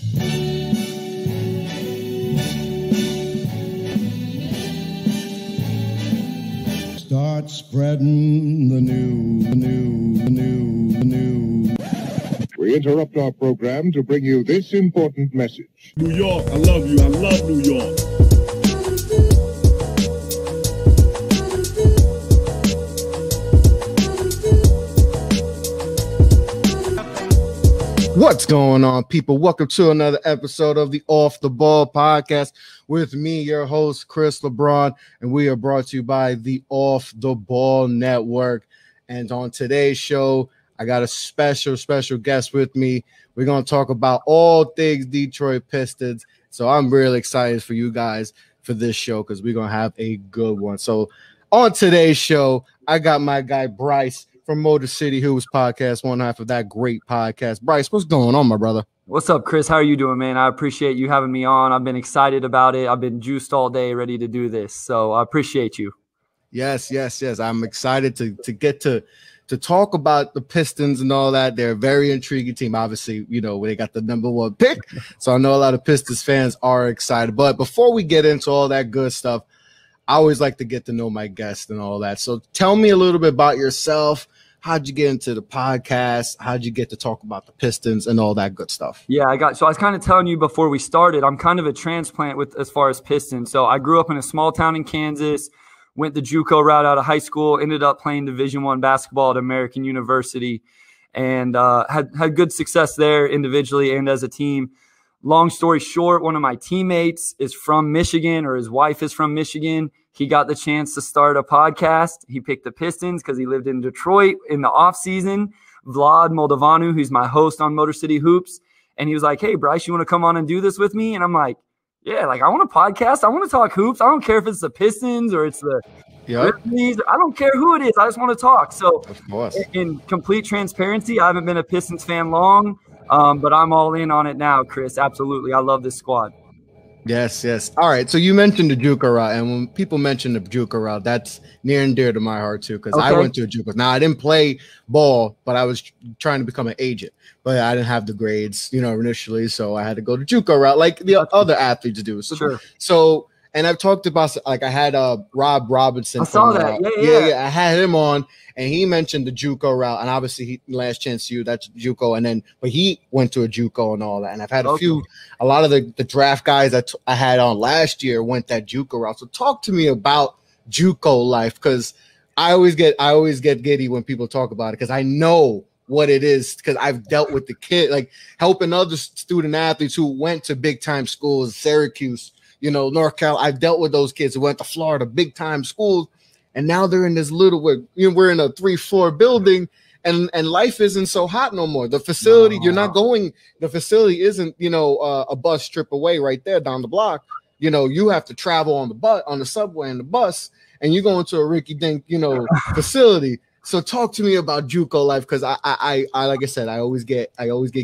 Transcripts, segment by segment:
Start spreading the news. We interrupt our program to bring you this important message. New York, I love you. I love New York. What's going on, people? Welcome to another episode of the Off the Ball podcast with me, your host, Chris LeBron, and we are brought to you by the Off the Ball Network. And on today's show, I got a special guest with me. We're going to talk about all things Detroit Pistons. So I'm really excited for you guys for this show because we're going to have a good one. So on today's show, I got my guy Bryce from Motor City Hoops podcast, one half of that great podcast. Bryce, what's going on, my brother? What's up, Chris? How are you doing, man? I appreciate you having me on. I've been excited about it. I've been juiced all day, ready to do this. So I appreciate you. Yes. I'm excited to get to talk about the Pistons and all that. They're a very intriguing team. Obviously, you know, they got the #1 pick. So I know a lot of Pistons fans are excited. But before we get into all that good stuff, I always like to get to know my guests and all that. So tell me a little bit about yourself. How'd you get into the podcast? How'd you get to talk about the Pistons and all that good stuff? Yeah, I was kind of telling you before we started, I'm kind of a transplant with as far as Pistons. So I grew up in a small town in Kansas, went the JUCO route out of high school, ended up playing Division I basketball at American University, and had good success there individually and as a team. Long story short, one of my teammates is from Michigan, or his wife is from Michigan. He got the chance to start a podcast. He picked the Pistons because he lived in Detroit in the offseason. Vlad Moldavanu, who's my host on Motor City Hoops. And he was like, hey, Bryce, you want to come on and do this with me? And I'm like, yeah, like I want a podcast. I want to talk hoops. I don't care if it's the Pistons or it's the Grizzlies. I don't care who it is. I just want to talk. So in complete transparency, I haven't been a Pistons fan long, but I'm all in on it now, Chris. Absolutely. I love this squad. Yes. All right. So you mentioned the JUCO route, and when people mention the JUCO route, that's near and dear to my heart too, because I went to a JUCO. Now I didn't play ball, but I was trying to become an agent, but I didn't have the grades, initially, so I had to go to JUCO route like the other athletes do. So, and I've talked about, like, I had Rob Robinson. I saw that. Yeah. I had him on, and he mentioned the JUCO route, and obviously Last Chance U, that's JUCO, but he went to a JUCO and all that. And I've had a lot of the draft guys that I had on last year went that JUCO route. So talk to me about JUCO life, because I always get giddy when people talk about it, because I know what it is, because I've dealt with the kid, like helping other student athletes who went to big time schools, Syracuse, North Carolina. I've dealt with those kids who went to Florida, big time schools, and now they're in this little, we're in a 3-floor building, and life isn't so hot no more. The facility, the facility isn't, a bus trip away right there down the block. You have to travel on the subway and the bus, and you go into a Ricky Dink, facility. So talk to me about JUCO life, because I like I said, I always get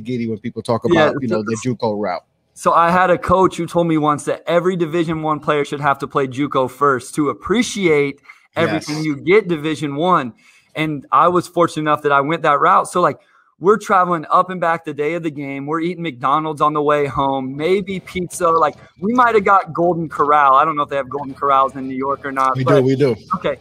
giddy when people talk about, the JUCO route. So I had a coach who told me once that every Division I player should have to play JUCO first to appreciate everything you get Division I. And I was fortunate enough that I went that route. So, like, we're traveling up and back the day of the game. We're eating McDonald's on the way home, maybe pizza. Like, we might have got Golden Corral. I don't know if they have Golden Corrals in New York or not. We do. Okay.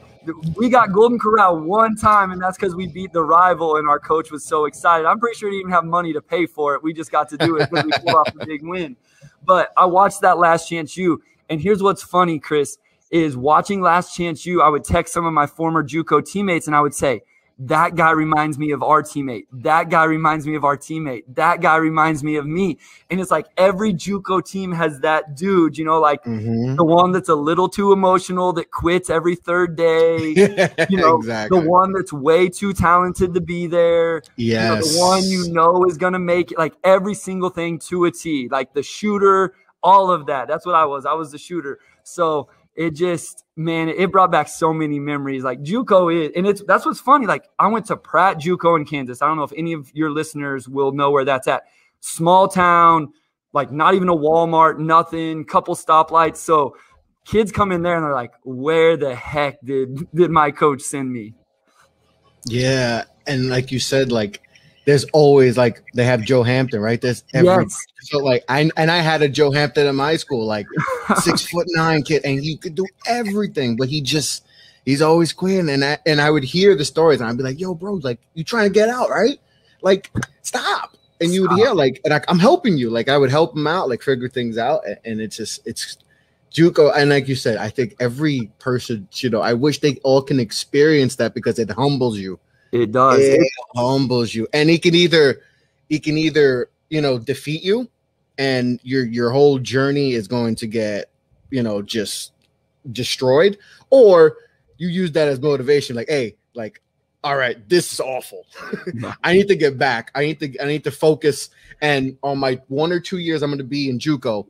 We got Golden Corral one time, and that's because we beat the rival, and our coach was so excited. I'm pretty sure he didn't have money to pay for it. We just got to do it because we pulled off the big win. But I watched that Last Chance U, and here's what's funny, Chris, is watching Last Chance U, I would text some of my former JUCO teammates, and I would say, that guy reminds me of our teammate. That guy reminds me of our teammate. That guy reminds me of me. And it's like every JUCO team has that dude, the one that's a little too emotional that quits every third day. Exactly. The one that's way too talented to be there. Yes. The one is going to make it, like, every single thing to a T. Like the shooter, all of that. That's what I was. I was the shooter. So it just, man, it brought back so many memories. Like JUCO is, and that's what's funny. Like I went to Pratt JUCO in Kansas. I don't know if any of your listeners will know where that's at. Small town, like not even a Walmart, nothing, couple stoplights. So kids come in there and they're like, where the heck did my coach send me? Yeah. And like you said, like there's always like they have Joe Hampton, right? There's so like I had a Joe Hampton in my school, like 6'9" kid, and he could do everything, but he's always quitting. And I would hear the stories, and I'd be like, "Yo, bro, like you trying to get out, right? Like stop." And you would hear like, and I'm helping you. Like I would help him out, like figure things out, and it's JUCO. And like you said, I think every person, I wish they all can experience that because it humbles you. It does. It humbles you, and he can either defeat you, and your whole journey is going to get just destroyed, or you use that as motivation. Like, hey, like, all right, this is awful. I need to get back. I need to focus, and on my 1 or 2 years, I'm going to be in JUCO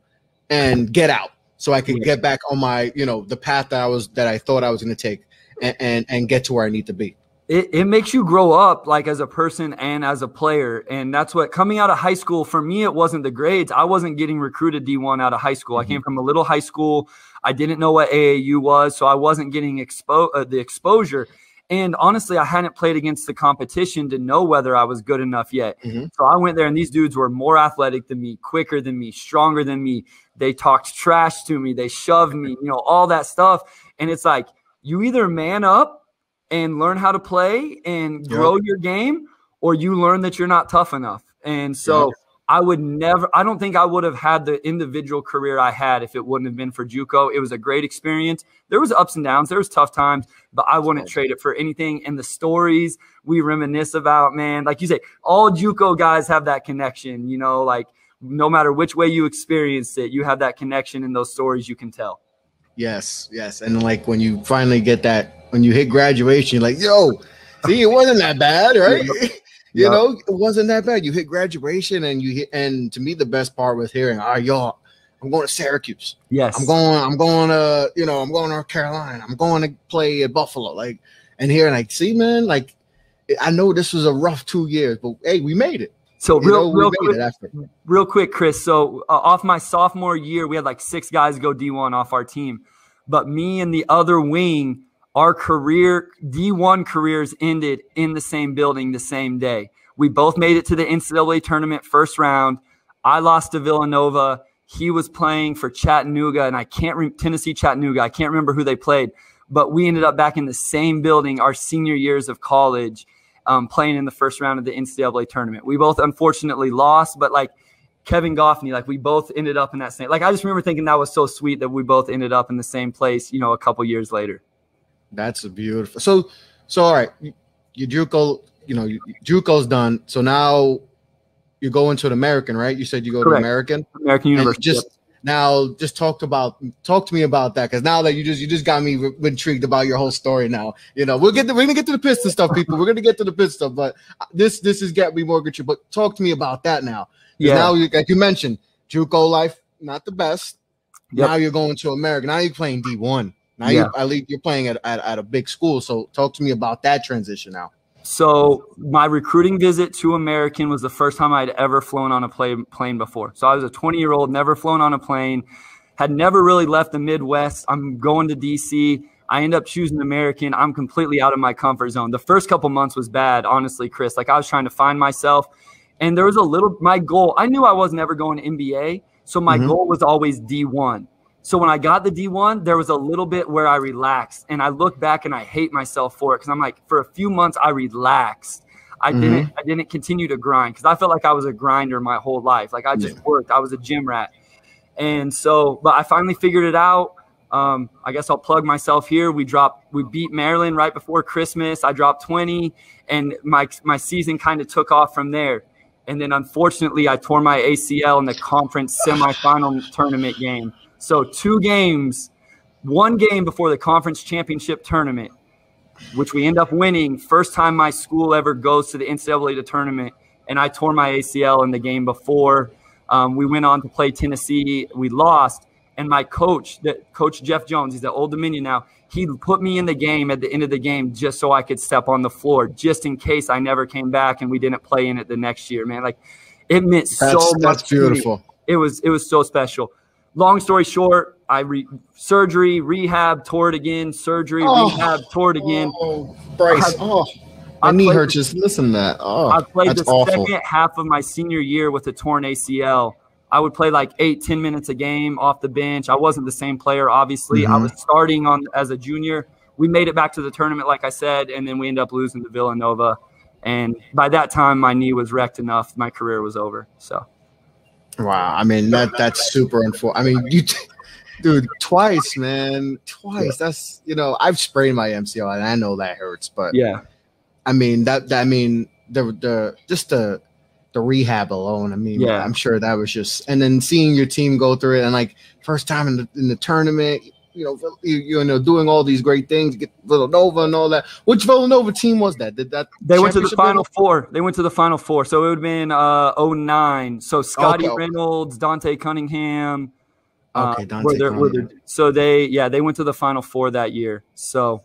and get out, so I can get back on my the path that I thought I was going to take, and get to where I need to be. It makes you grow up like as a person and as a player. And that's what coming out of high school, for me, it wasn't the grades. I wasn't getting recruited D1 out of high school. I came from a little high school. I didn't know what AAU was, so I wasn't getting the exposure. And honestly, I hadn't played against the competition to know whether I was good enough yet. So I went there, and these dudes were more athletic than me, quicker than me, stronger than me. They talked trash to me. They shoved me, all that stuff. And it's like, you either man up and learn how to play and grow your game, or you learn that you're not tough enough. And so I don't think I would have had the individual career I had if it wouldn't have been for JUCO. It was a great experience. There was ups and downs. There was tough times, but I wouldn't trade it for anything. And the stories we reminisce about, man, like you say, all JUCO guys have that connection, like no matter which way you experienced it, you have that connection in those stories you can tell. Yes. And like when you finally get that, when you hit graduation, you're like, yo, see, it wasn't that bad, right? It wasn't that bad. You hit graduation, and to me, the best part was hearing, y'all, I'm going to Syracuse. Yes. I'm going to North Carolina. I'm going to play at Buffalo. Like, and hearing like, see, man, like, I know this was a rough 2 years, but hey, we made it. So real quick, Chris. So off my sophomore year, we had like 6 guys go D1 off our team, but me and the other wing, our D1 careers ended in the same building the same day. We both made it to the NCAA tournament first round. I lost to Villanova. He was playing for Chattanooga, and Tennessee Chattanooga. I can't remember who they played, but we ended up back in the same building our senior years of college, playing in the first round of the NCAA tournament. We both unfortunately lost, but like Kevin Goffney, like we both ended up in that same. Like I just remember thinking that was so sweet that we both ended up in the same place, a couple years later. That's a beautiful. So all right, your JUCO, JUCO's done. So now you go into an American, right? You said you go to American University. Just talk to me about that, because now that you just got me intrigued about your whole story. Now we're gonna get to the Piston stuff, people. We're gonna get to the Piston stuff, but this has got me more good. But talk to me about that now. Yeah. Now, like you mentioned, JUCO life not the best. Yep. Now you're going to American. Now you're playing D1. Now you're playing at a big school. So talk to me about that transition now. So my recruiting visit to American was the first time I'd ever flown on a plane before. So I was a 20-year-old, never flown on a plane, had never really left the Midwest. I'm going to D.C. I end up choosing American. I'm completely out of my comfort zone. The first couple months was bad, honestly, Chris. Like I was trying to find myself. And there was my goal. I knew I was never going to NBA. So my goal was always D1. So when I got the D1, there was a little bit where I relaxed, and I look back and I hate myself for it, because I'm like, for a few months I relaxed. I didn't continue to grind, because I felt like I was a grinder my whole life. Like I just worked. I was a gym rat. And so, but I finally figured it out. I guess I'll plug myself here. We beat Maryland right before Christmas. I dropped 20, and my season kind of took off from there. And then unfortunately I tore my ACL in the conference semifinal tournament game. So 2 games, 1 game before the conference championship tournament, which we end up winning. First time my school ever goes to the NCAA tournament, and I tore my ACL in the game before. We went on to play Tennessee. We lost, and my coach, Coach Jeff Jones, he's at Old Dominion now, he put me in the game at the end of the game just so I could step on the floor, just in case I never came back and we didn't play in it the next year, man. Like it meant so much. That's beautiful. It was so special. Long story short, surgery, rehab, tore it again, surgery, rehab, tore it again. Bryce. My knee hurts just listen to that. Oh, I played that's the awful. second half of my senior year with a torn ACL. I would play like 8-10 minutes a game off the bench. I wasn't the same player, obviously. I was starting as a junior. We made it back to the tournament, like I said, and then we ended up losing to Villanova. And by that time, my knee was wrecked enough. My career was over. So, wow. I mean, that's super unfortunate. I mean, dude, twice, man, twice. Yeah. That's, I've sprained my MCL, and I know that hurts, but yeah. I mean, the rehab alone. I mean, yeah. I'm sure that was just, and then seeing your team go through it, and like first time in the tournament, doing all these great things, get Villanova and all that. Which Villanova team was that? They went to the Final Four. They went to the Final Four. So it would have been 09. So Scotty Reynolds, Dante Cunningham. Okay, Dante Cunningham. So they went to the Final Four that year. So.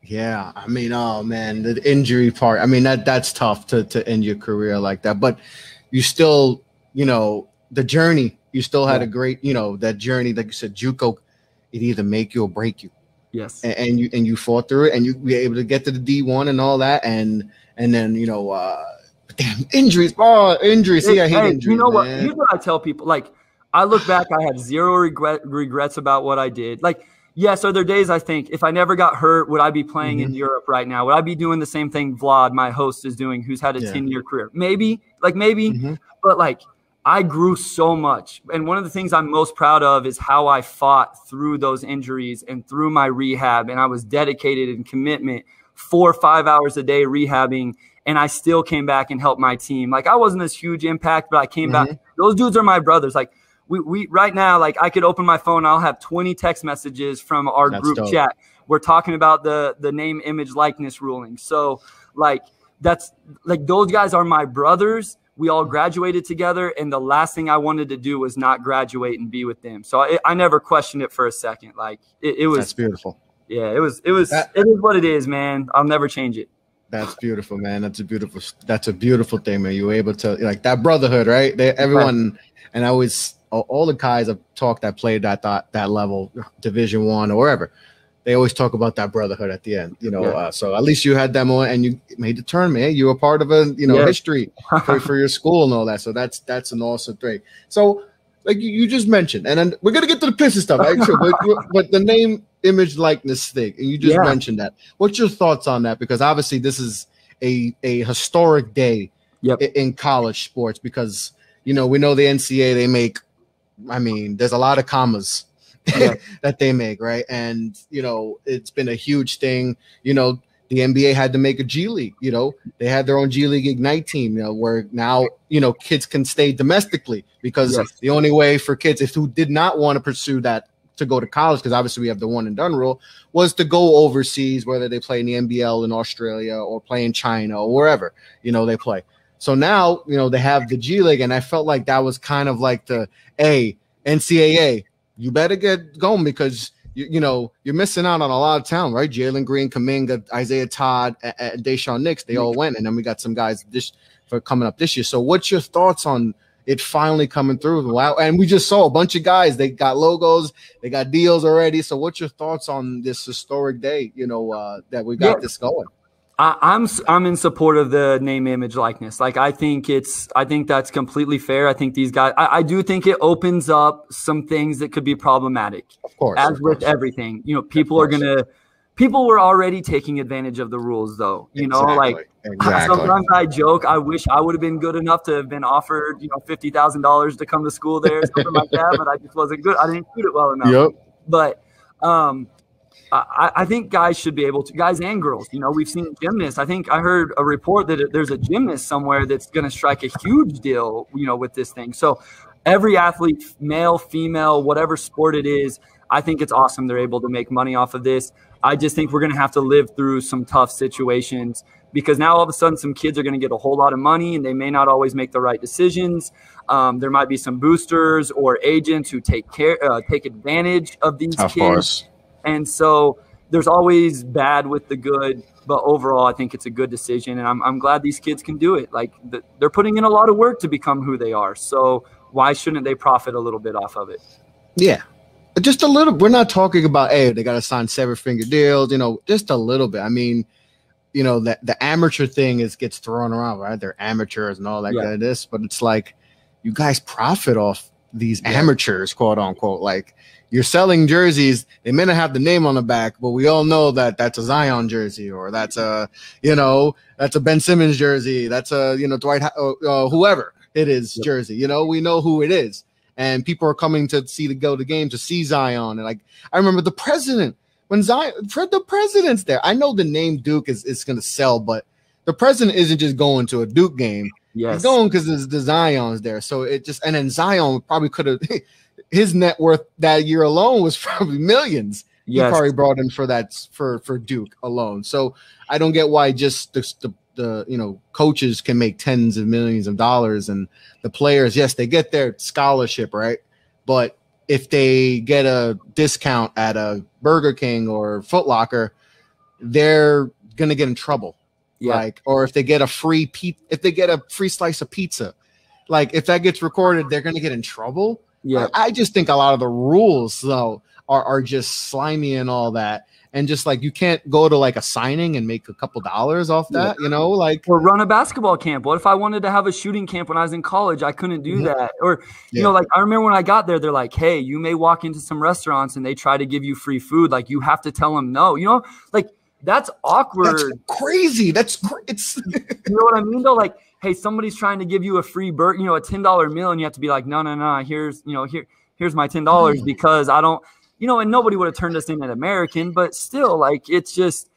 Yeah, I mean, oh man, the injury part. I mean, that's tough to end your career like that. But you still, the journey. You still had a great, that journey. Like you said, JUCO, it either make you or break you. Yes. And you fought through it, and you were able to get to the D1 and all that, and then damn injuries. Oh, injuries. See, I hate injuries. You know what? Man. Here's what I tell people. Like, I look back, I have zero regrets about what I did. Like. Yes, are there days I think if I never got hurt, would I be playing in Europe right now? Would I be doing the same thing Vlad, my host, is doing, who's had a 10-year career? Maybe, but like I grew so much. And one of the things I'm most proud of is how I fought through those injuries and through my rehab. And I was dedicated in commitment 4 or 5 hours a day rehabbing. And I still came back and helped my team. Like I wasn't this huge impact, but I came back. Those dudes are my brothers. Like, we right now, like I could open my phone, I'll have 20 text messages from our group chat. We're talking about the name, image, likeness ruling. So like that's like those guys are my brothers. We all graduated together, and the last thing I wanted to do was not graduate and be with them. So I never questioned it for a second. Like it was. That's beautiful. Yeah, it is what it is, man. I'll never change it. That's beautiful, man. That's a beautiful thing, man. You were able to like that brotherhood, right? Everyone, and I always. All the guys I've talked that played at that level, Division I or wherever, they always talk about that brotherhood at the end, so at least you had them on and you made the tournament. You were part of a, history for your school and all that. So that's an awesome thing. So like you just mentioned, and then we're going to get to the Pistons stuff, right? Sure, but the name, image, likeness thing, and you just mentioned that. What's your thoughts on that? Because obviously this is a historic day in college sports because, we know the NCAA, they make, I mean, there's a lot of commas that they make, right? And, it's been a huge thing. The NBA had to make a G League, they had their own G League Ignite team, where now, kids can stay domestically because the only way for kids who did not want to pursue that to go to college, because obviously we have the one and done rule, was to go overseas, whether they play in the NBL in Australia or play in China or wherever, they play. So now, they have the G League, and I felt like that was kind of like the, hey, NCAA, you better get going because, you're missing out on a lot of talent, right? Jalen Green, Kuminga, Isaiah Todd, and Deshaun Nix, they all went, and then we got some guys for coming up this year. So what's your thoughts on it finally coming through? Wow, and we just saw a bunch of guys. They got logos, they got deals already. So what's your thoughts on this historic day, that we got this going? I'm in support of the name, image, likeness. Like I think that's completely fair. I think these guys. I do think it opens up some things that could be problematic. Of course, as with everything, people were already taking advantage of the rules, though. Exactly. Sometimes I joke. I wish I would have been good enough to have been offered, $50,000 to come to school there, something like that. But I just wasn't good. I didn't shoot it well enough. Yep. But I think guys should be able to, guys and girls, we've seen gymnasts. I think I heard a report that there's a gymnast somewhere that's going to strike a huge deal, with this thing. So every athlete, male, female, whatever sport it is, I think it's awesome they're able to make money off of this. I just think we're going to have to live through some tough situations because now all of a sudden some kids are going to get a whole lot of money and they may not always make the right decisions. There might be some boosters or agents who take advantage of these kids. Of course. And so there's always bad with the good, but overall, I think it's a good decision. And I'm glad these kids can do it. Like they're putting in a lot of work to become who they are. So why shouldn't they profit a little bit off of it? Yeah, just a little. We're not talking about, hey, they got to sign 7-figure deals, just a little bit. I mean, you know, that the amateur thing gets thrown around, right? They're amateurs and all that kind of this, but it's like you guys profit off these amateurs, quote unquote. Like you're selling jerseys, they may not have the name on the back, but we all know that that's a Zion jersey, or that's a, you know, that's a Ben Simmons jersey, that's a, you know, Dwight, whoever it is jersey. You know, we know who it is, and people are coming to go to games to see Zion. And like I remember the president. When the president's there, I know the name Duke is going to sell, but the president isn't just going to a Duke game. He's going because the Zion's there. So it just, and then Zion probably could have, his net worth that year alone was probably millions. He probably brought in for that for Duke alone. So I don't get why just the you know, coaches can make tens of millions of dollars, and the players, yes, they get their scholarship, right? But if they get a discount at a Burger King or Foot Locker, they're gonna get in trouble. Like, or if they get a free slice of pizza, like if that gets recorded, they're gonna get in trouble. I just think a lot of the rules though are just slimy and all that. And just like you can't go to like a signing and make a couple dollars off that, you know, like or run a basketball camp. What if I wanted to have a shooting camp when I was in college? I couldn't do that. Or you know, like I remember when I got there, they're like, "Hey, you may walk into some restaurants and they try to give you free food. Like you have to tell them no." You know, like that's awkward. That's crazy. It's you know what I mean though? Like, hey, somebody's trying to give you a free you know, a $10 meal, and you have to be like, no. Here's my $10 because I don't. You know, and nobody would have turned us in at American, but still, like, it's just,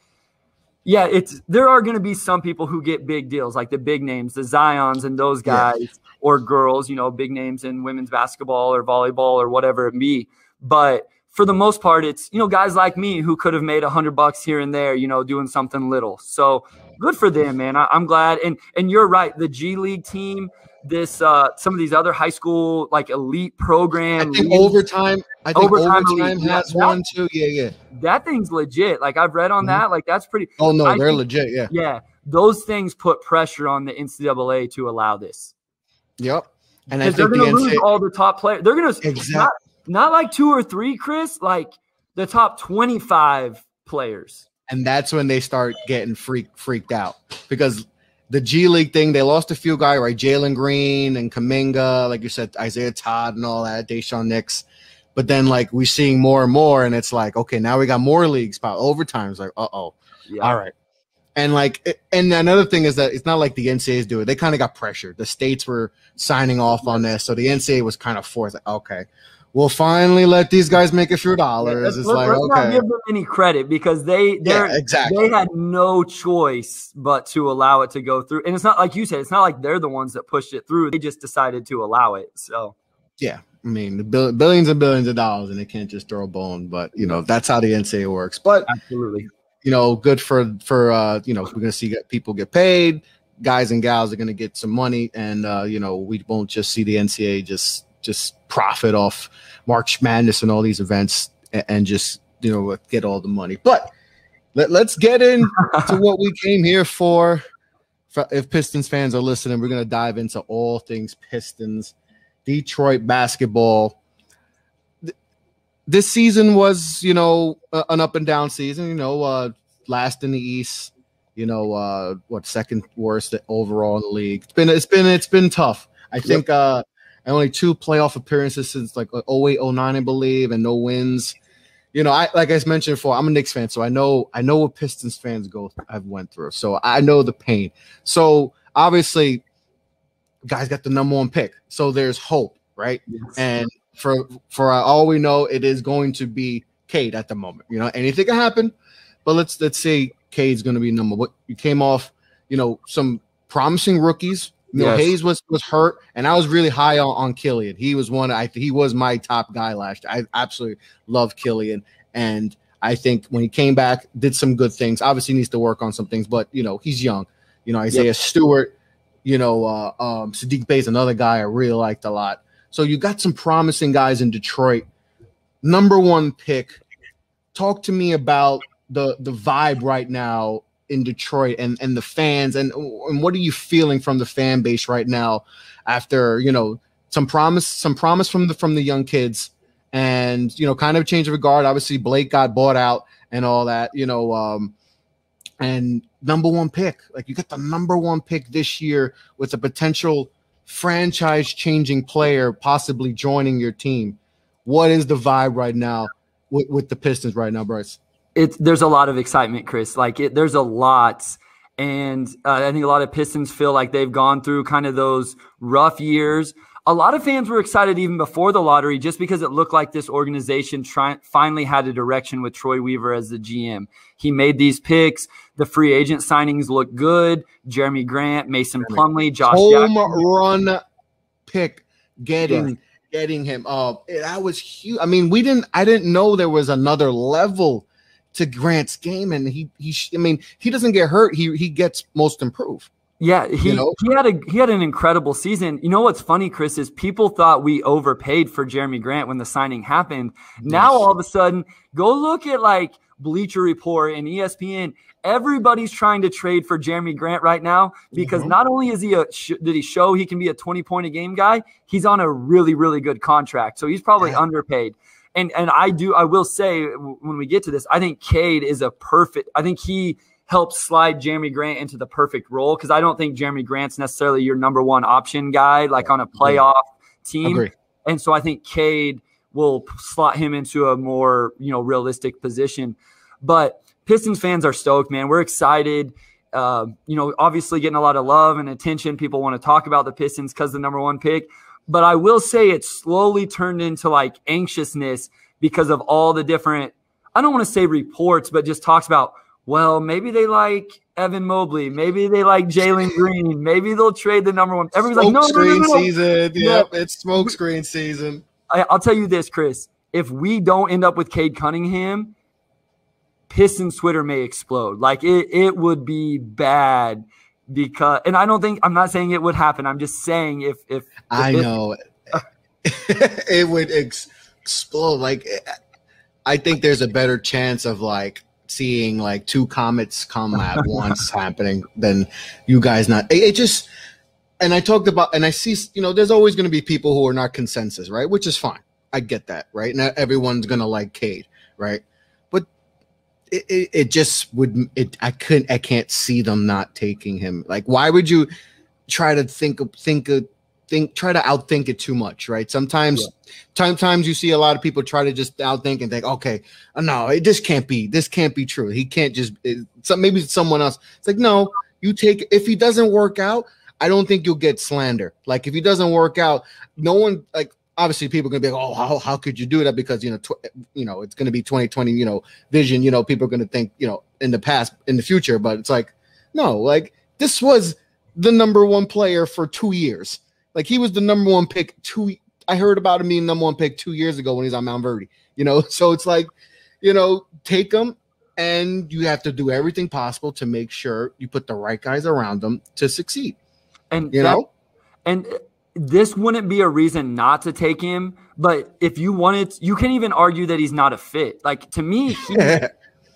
there are going to be some people who get big deals, like the big names, the Zions and those guys, or girls, you know, big names in women's basketball or volleyball or whatever it be. But for the most part, it's, you know, guys like me who could have made $100 here and there, you know, doing something little. So good for them, man. I'm glad. And you're right. The G League team, some of these other high school like elite program. I think overtime has one too. Yeah. That thing's legit. Like I've read on that. Like that's pretty. Oh no, they're legit. Yeah. Yeah. Those things put pressure on the NCAA to allow this. Yep. And they're going to lose all the top players. They're going to not like 2 or 3, Chris, like the top 25 players. And that's when they start getting freaked out, because the G League thing, they lost a few guys, right? Jalen Green and Kuminga, like you said, Isaiah Todd and all that, Deshaun Nix. But then, like, we're seeing more and more, and it's like, okay, now we got more leagues. Overtime is like, all right. And, like, and another thing is that it's not like the NCAAs do it. They kind of got pressured. The states were signing off on this, so the NCAA was kind of forced. Like, okay, we'll finally let these guys make a few dollars. Let's not give them any credit, because they had no choice but to allow it to go through. And it's not like you said, it's not like they're the ones that pushed it through. They just decided to allow it. So yeah, I mean, the billions and billions of dollars, and they can't just throw a bone. But you know, that's how the NCAA works. But absolutely, you know, good for you know, we're gonna see people get paid. Guys and gals are gonna get some money, and you know, we won't just see the NCAA just profit off March Madness and all these events and just, you know, get all the money. But let's get into what we came here for. If Pistons fans are listening, we're going to dive into all things Pistons, Detroit basketball. This season was, you know, an up and down season, you know, last in the East, you know, second worst overall in the league. It's been tough. I think, only 2 playoff appearances since like 08, 09, I believe, and no wins. You know, like I mentioned before, I'm a Knicks fan, so I know what Pistons fans I've went through. So I know the pain. So obviously, guys got the #1 pick, so there's hope, right? Yes. And for all we know, it is going to be Cade at the moment. You know, anything can happen, but let's say Cade's going to be #1. You came off, you know, some promising rookies. You know, Hayes was hurt, and I was really high on Killian. He was he was my top guy last year. I absolutely love Killian, and I think when he came back, did some good things. Obviously, needs to work on some things, but you know, he's young. You know, Isaiah Stewart. You know, Sadiq Bey's another guy I really liked a lot. So you got some promising guys in Detroit. #1 pick. Talk to me about the vibe right now in Detroit and the fans, and what are you feeling from the fan base right now after, you know, some promise from the young kids, and, you know, kind of a change of regard. Obviously Blake got bought out and all that, you know, and #1 pick. Like, you got the #1 pick this year with a potential franchise-changing player possibly joining your team. What is the vibe right now with the Pistons right now, Bryce? There's a lot of excitement, Chris. There's a lot. And I think a lot of Pistons feel like they've gone through kind of those rough years. A lot of fans were excited even before the lottery just because it looked like this organization finally had a direction with Troy Weaver as the GM. He made these picks. The free agent signings look good. Jeremy Grant, Mason Plumlee, Josh Home Jackson. run pick getting him. That was huge. I mean, I didn't know there was another level to Grant's game, and he doesn't get hurt. He gets most improved. Yeah, he had an incredible season. You know what's funny, Chris, is people thought we overpaid for Jeremy Grant when the signing happened. Yes. Now all of a sudden, go look at like Bleacher Report and ESPN. Everybody's trying to trade for Jeremy Grant right now because not only is did he show he can be a 20-point-a-game guy, he's on a really, really good contract. So he's probably underpaid. And I will say when we get to this, I think Cade is I think he helps slide Jeremy Grant into the perfect role because I don't think Jeremy Grant's necessarily your #1 option guy, like on a playoff team. Agree. And so I think Cade will slot him into a more, realistic position. But Pistons fans are stoked, man. We're excited. Obviously getting a lot of love and attention. People want to talk about the Pistons because the #1 pick. But I will say it slowly turned into like anxiousness because of all the different, I don't want to say reports, but just talks about, well, maybe they like Evan Mobley. Maybe they like Jalen Green. Maybe they'll trade the #1. Everybody's like, no. Season. Yep, it's smoke screen season. I'll tell you this, Chris. If we don't end up with Cade Cunningham, Pistons Twitter may explode. Like it would be bad because, and I'm not saying it would happen. I'm just saying if I know it would explode. Like, I think there's a better chance of like seeing like 2 comets come at once happening than you guys not. It just, and I talked about, and I see, there's always going to be people who are not consensus, right? Which is fine. I get that, right? Not everyone's going to like Cade, right? But it just would, I can't see them not taking him. Like, why would you try to try to outthink it too much, right? Sometimes you see a lot of people try to just outthink and think, okay, no, this can't be true. He can't just, maybe it's someone else. It's like, no, you take, if he doesn't work out, I don't think you'll get slander. Like, if he doesn't work out, no one, like, obviously people are going to be like, oh, how could you do that? Because, it's going to be 2020, vision, people are going to think, in the past, in the future, but it's like, no, like, this was the #1 player for 2 years. Like, he was the #1 pick I heard about him being #1 pick 2 years ago when he's on Mount Verdi, so it's like, take him, and you have to do everything possible to make sure you put the right guys around them to succeed. And, and this wouldn't be a reason not to take him, but if you wanted, you can even argue that he's not a fit. Like, to me,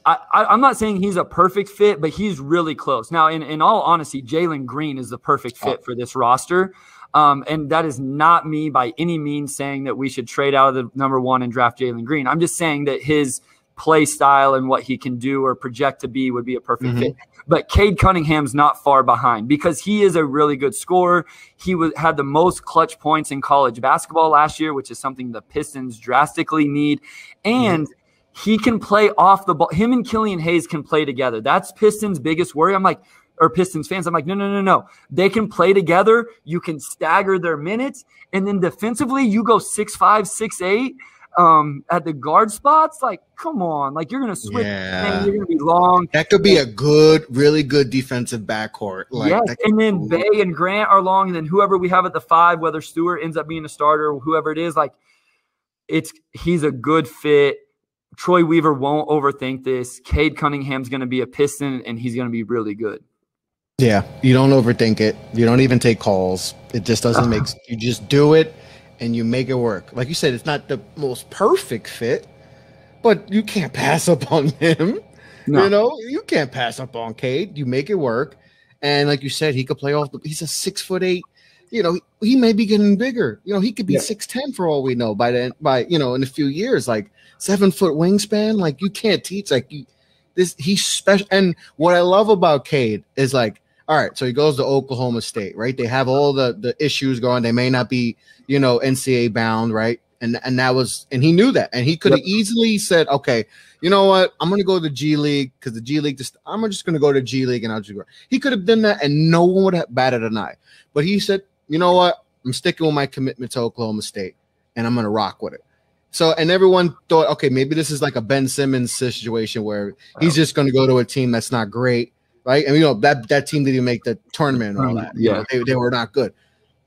I'm not saying he's a perfect fit, but he's really close. Now, in all honesty, Jalen Green is the perfect fit for this roster. And that is not me by any means saying that we should trade out of the #1 and draft Jalen Green. I'm just saying that his play style and what he can do or project to be would be a perfect fit. But Cade Cunningham's not far behind because he is a really good scorer. He had the most clutch points in college basketball last year, which is something the Pistons drastically need. And he can play off the ball. Him and Killian Hayes can play together. That's Pistons' biggest worry. Or Pistons fans, I'm like, no. They can play together. You can stagger their minutes. And then defensively, you go 6'5", 6'8", at the guard spots. Like, come on. Like, you're going to switch. And you're going to be long. That could be a really good defensive backcourt. Like, yes, and then Bay and Grant are long. And then whoever we have at the 5, whether Stewart ends up being a starter or whoever it is, like, he's a good fit. Troy Weaver won't overthink this. Cade Cunningham's going to be a Piston, and he's going to be really good. Yeah, you don't overthink it. You don't even take calls. It just doesn't make – you just do it, and you make it work. Like you said, it's not the most perfect fit, but you can't pass up on him. No. You can't pass up on Cade. You make it work. And like you said, he could play off – he's a 6'8". He may be getting bigger. He could be 6'10" for all we know in a few years. Like, 7-foot wingspan. Like, you can't teach. Like, he's special. And what I love about Cade is like, all right, so he goes to Oklahoma State, right? They have all the issues going. They may not be, NCAA bound, right? And he knew that, and he could have easily said, okay, you know what? I'm going to go to the G League because the G League, I'm just going to go to G League and I'll just go. He could have done that and no one would have batted an eye. But he said, you know what? I'm sticking with my commitment to Oklahoma State and I'm going to rock with it. So, and everyone thought, okay, maybe this is like a Ben Simmons situation where he's just going to go to a team that's not great, right? And, that team didn't make the tournament and all that. Yeah. They were not good.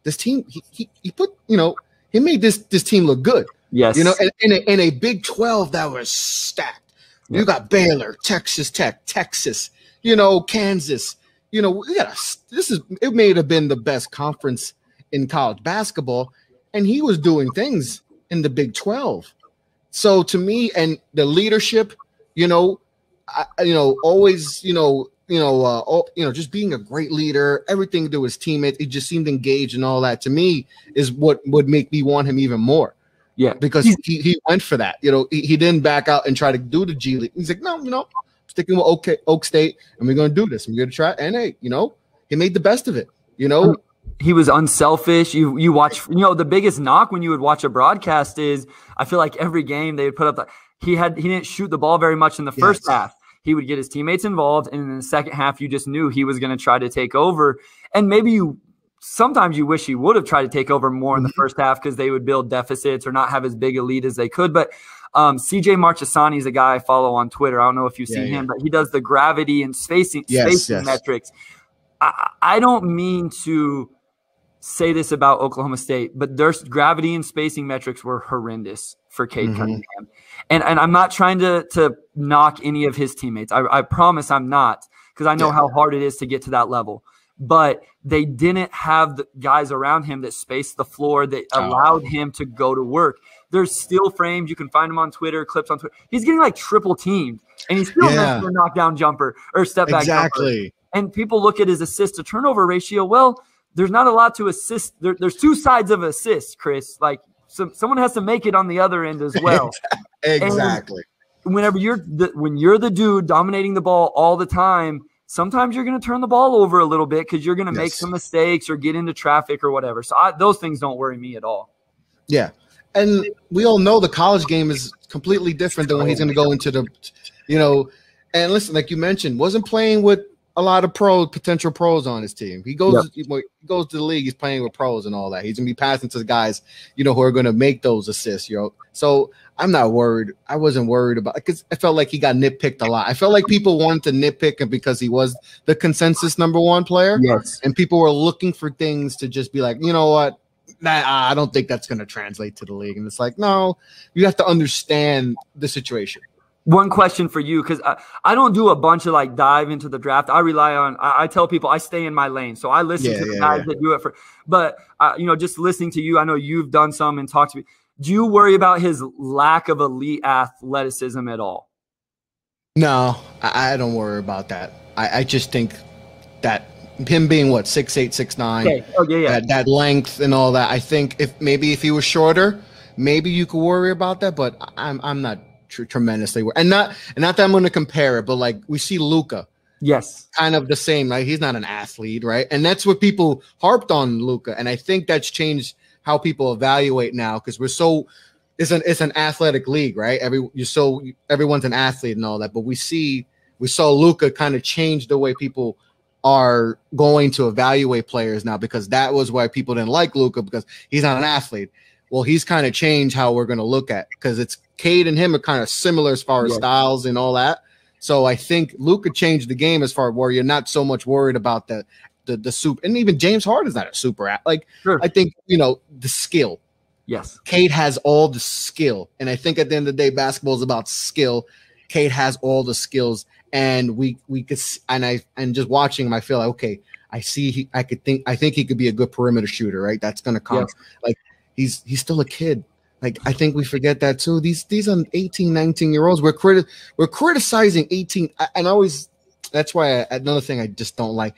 This team, he put, he made this team look good. Yes. In a Big 12 that was stacked. You got Baylor, Texas Tech, Texas, Kansas. It may have been the best conference in college basketball, and he was doing things in the Big 12. So to me, and the leadership, always, just being a great leader, everything to do with his teammates, he just seemed engaged and all that. To me, is what would make me want him even more. Yeah, because he went for that. He didn't back out and try to do the G League. He's like, no, sticking with Oak State, and we're going to do this. We're going to try. And hey, he made the best of it. He was unselfish. You watch. The biggest knock when you would watch a broadcast is I feel like every game they would put up. He didn't shoot the ball very much in the first half. He would get his teammates involved, and in the second half, you just knew he was going to try to take over. And maybe sometimes you wish he would have tried to take over more in the first half because they would build deficits or not have as big a lead as they could. But CJ Marchesani is a guy I follow on Twitter. I don't know if you see him, but he does the gravity and spacing metrics. I don't mean to say this about Oklahoma State, but their gravity and spacing metrics were horrendous for Cade Cunningham. And I'm not trying to knock any of his teammates. I promise I'm not, because I know how hard it is to get to that level. But they didn't have the guys around him that spaced the floor that allowed him to go to work. There's still frames. You can find him on Twitter, clips on Twitter. He's getting like triple teamed, and he's still missing a knockdown jumper or step back jumper. And people look at his assist to turnover ratio. Well, there's not a lot to assist. There's two sides of assist, Chris. Like someone has to make it on the other end as well. Exactly. And whenever when you're the dude dominating the ball all the time, sometimes you're going to turn the ball over a little bit because you're going to make some mistakes or get into traffic or whatever. So those things don't worry me at all. Yeah. And we all know the college game is completely different than when he's going to go into the, and listen, like you mentioned, wasn't playing with a lot of potential pros on his team. He goes to the league, he's playing with pros and all that. He's going to be passing to the guys, who are going to make those assists, So I'm not worried. I wasn't worried about it because I felt like he got nitpicked a lot. I felt like people wanted to nitpick him because he was the consensus #1 player. Yes. And people were looking for things to just be like, you know what? I don't think that's going to translate to the league. And it's like, no, you have to understand the situation. One question for you, because I don't do a bunch of dive into the draft. I rely on, I tell people I stay in my lane. So I listen to the guys that do it but just listening to you, I know you've done some and talked to me. Do you worry about his lack of elite athleticism at all? No, I don't worry about that. I just think that him being 6'8", 6'9", that length and all that. I think if he was shorter, maybe you could worry about that. But I'm not tremendously worried. And not that I'm going to compare it, but we see Luka. Yes, kind of the same. He's not an athlete, right? And that's what people harped on Luka, and I think that's changed how people evaluate now because it's an athletic league, right? Everyone's an athlete and all that, but we saw Luka kind of change the way people are going to evaluate players now because that was why people didn't like Luka because he's not an athlete. Well, he's kind of changed how we're going to look at because it's Cade and him are kind of similar as far as styles and all that. So I think Luka changed the game as far as where you're not so much worried about the super, and even James Harden's not a super I think the skill. Yes, Cade has all the skill, and I think at the end of the day, basketball is about skill. Cade has all the skills, and we could, and just watching him, I feel like okay, I think he could be a good perimeter shooter, right? That's gonna come. He's still a kid. I think we forget that too. These are 18, 19-year-olds. We're criticizing 18, and always. That's why another thing I just don't like.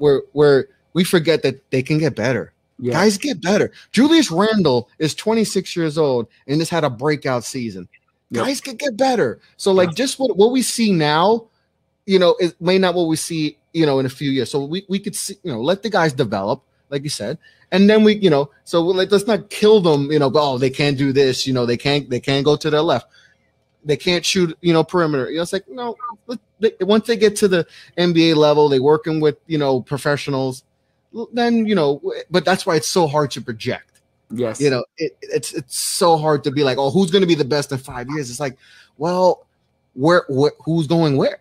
We forget that they can get better. Yeah. Guys get better. Julius Randle is 26 years old and just had a breakout season. Guys could get better. So like just what we see now, it may not what we see, in a few years. So we could see, let the guys develop, like you said, and then we, so let's not kill them, but they can't do this, they can't go to their left. They can't shoot, perimeter. It's like, no, once they get to the NBA level, they're working with, professionals, then, but that's why it's so hard to project. Yes. It's so hard to be like, oh, who's going to be the best in 5 years? It's like, well, who's going where?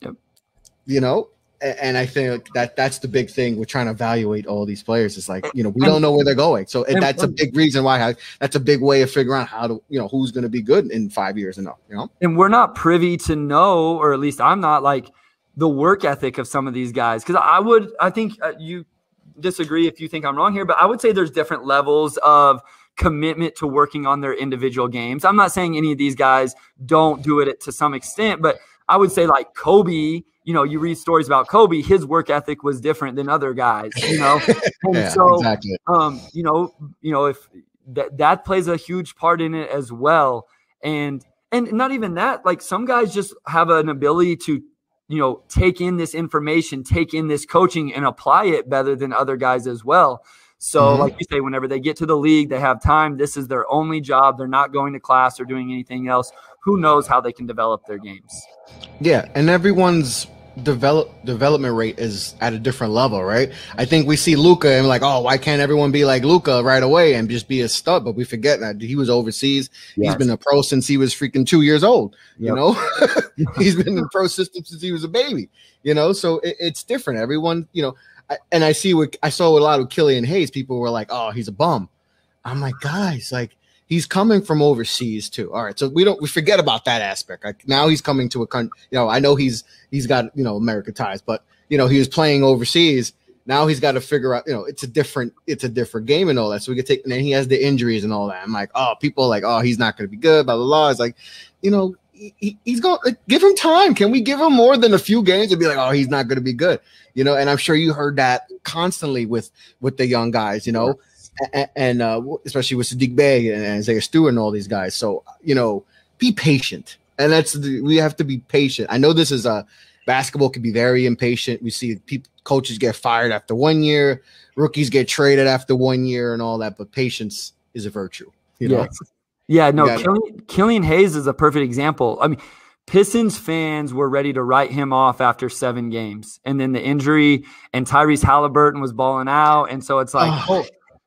Yep. And I think that's the big thing. We're trying to evaluate all these players. It's like, we don't know where they're going. So that's a big reason why that's a big way of figuring out how to, who's going to be good in 5 years and up, And we're not privy to know, or at least I'm not, like the work ethic of some of these guys. Cause I think you disagree if you think I'm wrong here, but I would say there's different levels of commitment to working on their individual games. I'm not saying any of these guys don't do it to some extent, but I would say like Kobe, you read stories about Kobe, his work ethic was different than other guys, And so, exactly. If that plays a huge part in it as well. And not even that, like some guys just have an ability to, take in this information, take in this coaching and apply it better than other guys as well. So like you say, whenever they get to the league, they have time. This is their only job. They're not going to class or doing anything else. Who knows how they can develop their games? Yeah, and everyone's development rate is at a different level, right? I think we see Luka and like, oh, why can't everyone be like Luka right away and just be a stud? But we forget that he was overseas. Yes. He's been a pro since he was freaking 2 years old. Yep. He's been in the pro system since he was a baby. So it's different. Everyone, and I saw a lot of Killian Hayes. People were like, oh, he's a bum. I'm like, guys, like. He's coming from overseas too. All right, so we forget about that aspect. Like now he's coming to a country. I know he's got American ties, but he was playing overseas. Now he's got to figure out. It's a different game and all that. So we could take. And then he has the injuries and all that. I'm like, oh, people are like, oh, he's not going to be good. Blah blah blah. It's like, he's going. Like, give him time. Can we give him more than a few games and be like, oh, he's not going to be good? And I'm sure you heard that constantly with the young guys. And especially with Sadiq Bey and Isaiah Stewart and all these guys. So, be patient. And we have to be patient. I know this is basketball can be very impatient. We see coaches get fired after 1 year, rookies get traded after 1 year and all that, but patience is a virtue. Yeah, no, Killian Hayes is a perfect example. I mean, Pistons fans were ready to write him off after 7 games. And then the injury and Tyrese Halliburton was balling out. And so it's like,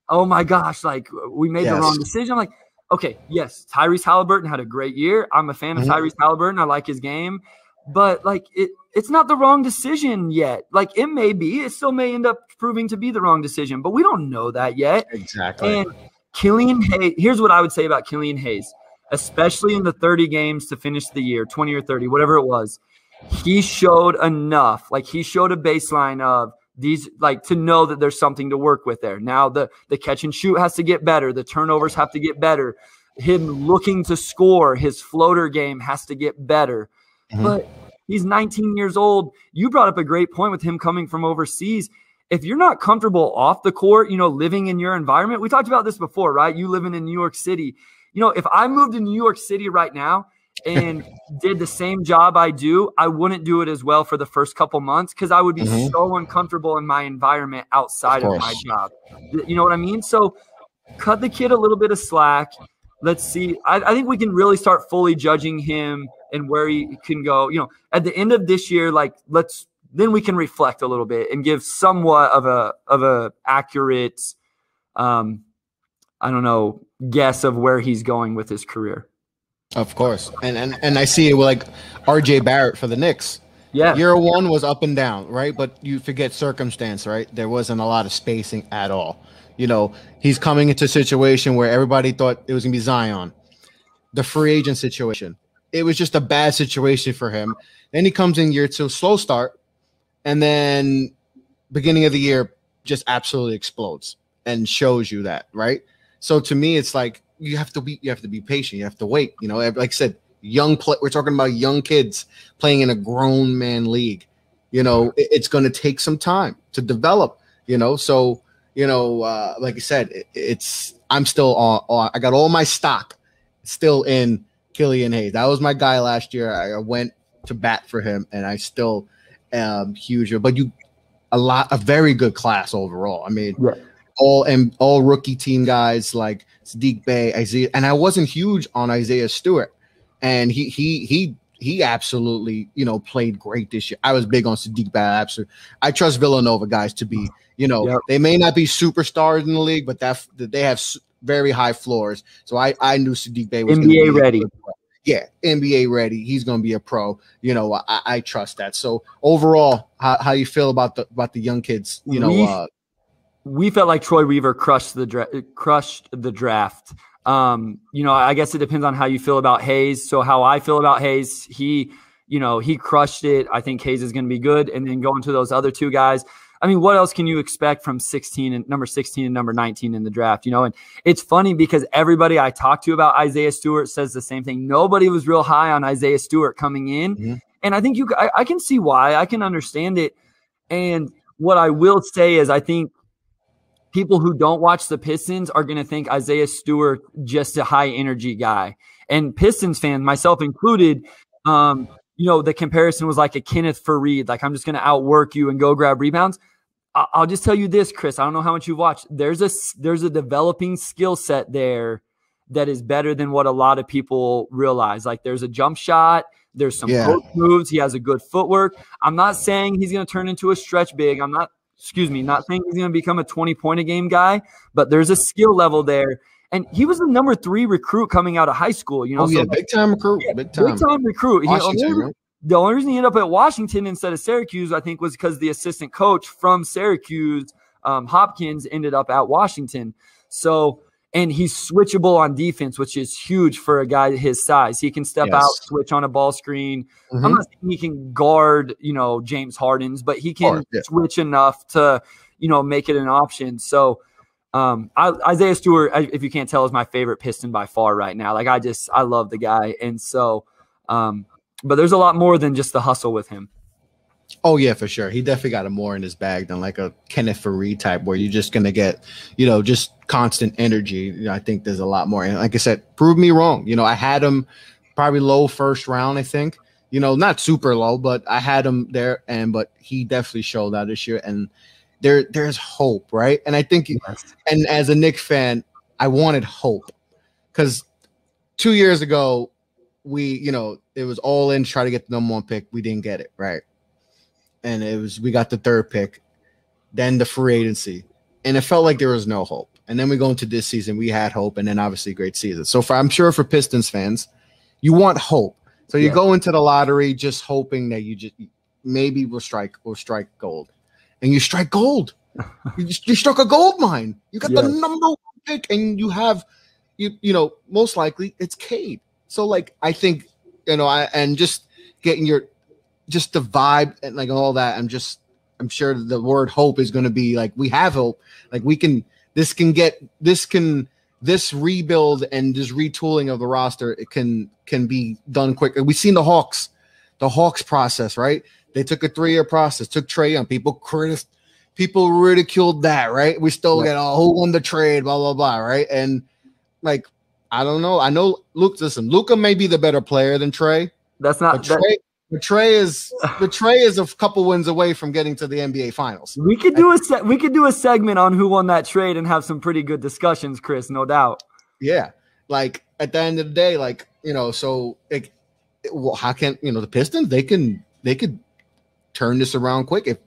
oh my gosh, like we made the wrong decision. I'm like, okay, yes, Tyrese Halliburton had a great year. I'm a fan of Tyrese Halliburton. I like his game. But like it's not the wrong decision yet. Like it may be. It still may end up proving to be the wrong decision, but we don't know that yet. Exactly. And Killian Hayes, here's what I would say about Killian Hayes, especially in the 30 games to finish the year, 20 or 30, whatever it was. He showed enough. Like he showed a baseline of these, like to know that there's something to work with there. Now the catch and shoot has to get better. The turnovers have to get better. Him looking to score, his floater game has to get better. But he's 19 years old. You brought up a great point with him coming from overseas. If you're not comfortable off the court, living in your environment, we talked about this before, right? You living in New York City. If I moved to New York City right now and did the same job I do, I wouldn't do it as well for the first couple months because I would be so uncomfortable in my environment outside of my job. You know what I mean? So cut the kid a little bit of slack. Let's see. I think we can really start fully judging him and where he can go. At the end of this year, then we can reflect a little bit and give somewhat of a accurate, guess of where he's going with his career. Of course. And I see it with like RJ Barrett for the Knicks. Yeah. Year 1 was up and down, right? But you forget circumstance, right? There wasn't a lot of spacing at all. He's coming into a situation where everybody thought it was going to be Zion. The free agent situation. It was just a bad situation for him. Then he comes in year 2, slow start. And then beginning of the year just absolutely explodes and shows you that, right? So to me, it's like you have to be patient. You have to wait. Like I said, we're talking about young kids playing in a grown man league. It's going to take some time to develop. So like I said, I'm still on. I got all my stock still in Killian Hayes. That was my guy last year. I went to bat for him, and I still am huge. But a very good class overall. I mean, all rookie team guys like Sadiq Bey, Isaiah, and I wasn't huge on Isaiah Stewart, and he absolutely played great this year. I was big on Sadiq Bey. Absolutely, I trust Villanova guys to be they may not be superstars in the league, but they have very high floors. So I knew Sadiq Bey was NBA ready. Yeah, NBA ready. He's going to be a pro. I trust that. So overall, how you feel about the young kids? We felt like Troy Weaver crushed the draft. I guess it depends on how you feel about Hayes. So how I feel about Hayes, he crushed it. I think Hayes is going to be good. And then going to those other two guys, I mean, what else can you expect from number 16 and number 19 in the draft? And it's funny because everybody I talked to about Isaiah Stewart says the same thing. Nobody was real high on Isaiah Stewart coming in. Mm-hmm. And I think I can see why. I can understand it. And what I will say is I think people who don't watch the Pistons are going to think Isaiah Stewart just a high energy guy. And Pistons fans, myself included, the comparison was like a Kenneth Faried, like I'm just going to outwork you and go grab rebounds. I'll just tell you this, Chris. I don't know how much you've watched. There's a developing skill set there that is better than what a lot of people realize. Like there's a jump shot. There's some post moves. He has a good footwork. I'm not saying he's going to turn into a stretch big. not saying he's going to become a 20-point-a-game guy, but there's a skill level there. And he was the number 3 recruit coming out of high school. Big time recruit. Big time recruit. The only reason he ended up at Washington instead of Syracuse, I think, was because the assistant coach from Syracuse, Hopkins, ended up at Washington. So, and he's switchable on defense, which is huge for a guy his size. He can step out, switch on a ball screen. Mm-hmm. I'm not saying he can guard, James Harden's, but he can switch enough to, make it an option. So, Isaiah Stewart, if you can't tell, is my favorite Piston by far right now. Like I love the guy. And so, but there's a lot more than just the hustle with him. Oh yeah, for sure. He definitely got more in his bag than like a Kenneth Faried type where you're just going to get, just constant energy. I think there's a lot more. And like I said, prove me wrong. I had him probably low first round, I think, not super low, but I had him there but he definitely showed out this year. And there's hope, right? And I think, and as a Knicks fan, I wanted hope because 2 years ago, it was all in to try to get the number 1 pick. We didn't get it, right? And we got the 3rd pick, then the free agency, and it felt like there was no hope. And then we go into this season, we had hope, and then obviously a great season. So I'm sure for Pistons fans, you want hope. So you go into the lottery just hoping that maybe we'll strike gold. And you strike gold. You struck a gold mine. You got the number 1 pick, and you have, most likely it's Cade. So like I think, and just getting just the vibe and like all that. I'm sure the word hope is going to be like we have hope. Like this rebuild and this retooling of the roster. It can be done quick. We've seen the Hawks process, right? They took a 3-year process, took Trae Young. People ridiculed that, right? We still get, who won the trade, blah, blah, blah, right? And, like, I don't know. I know, Luka may be the better player than Trae. That's not – Trae is a couple wins away from getting to the NBA Finals. We could do a segment on who won that trade and have some pretty good discussions, Chris, no doubt. Yeah. Like, at the end of the day, like, so – how can, the Pistons, they could – turn this around quick. If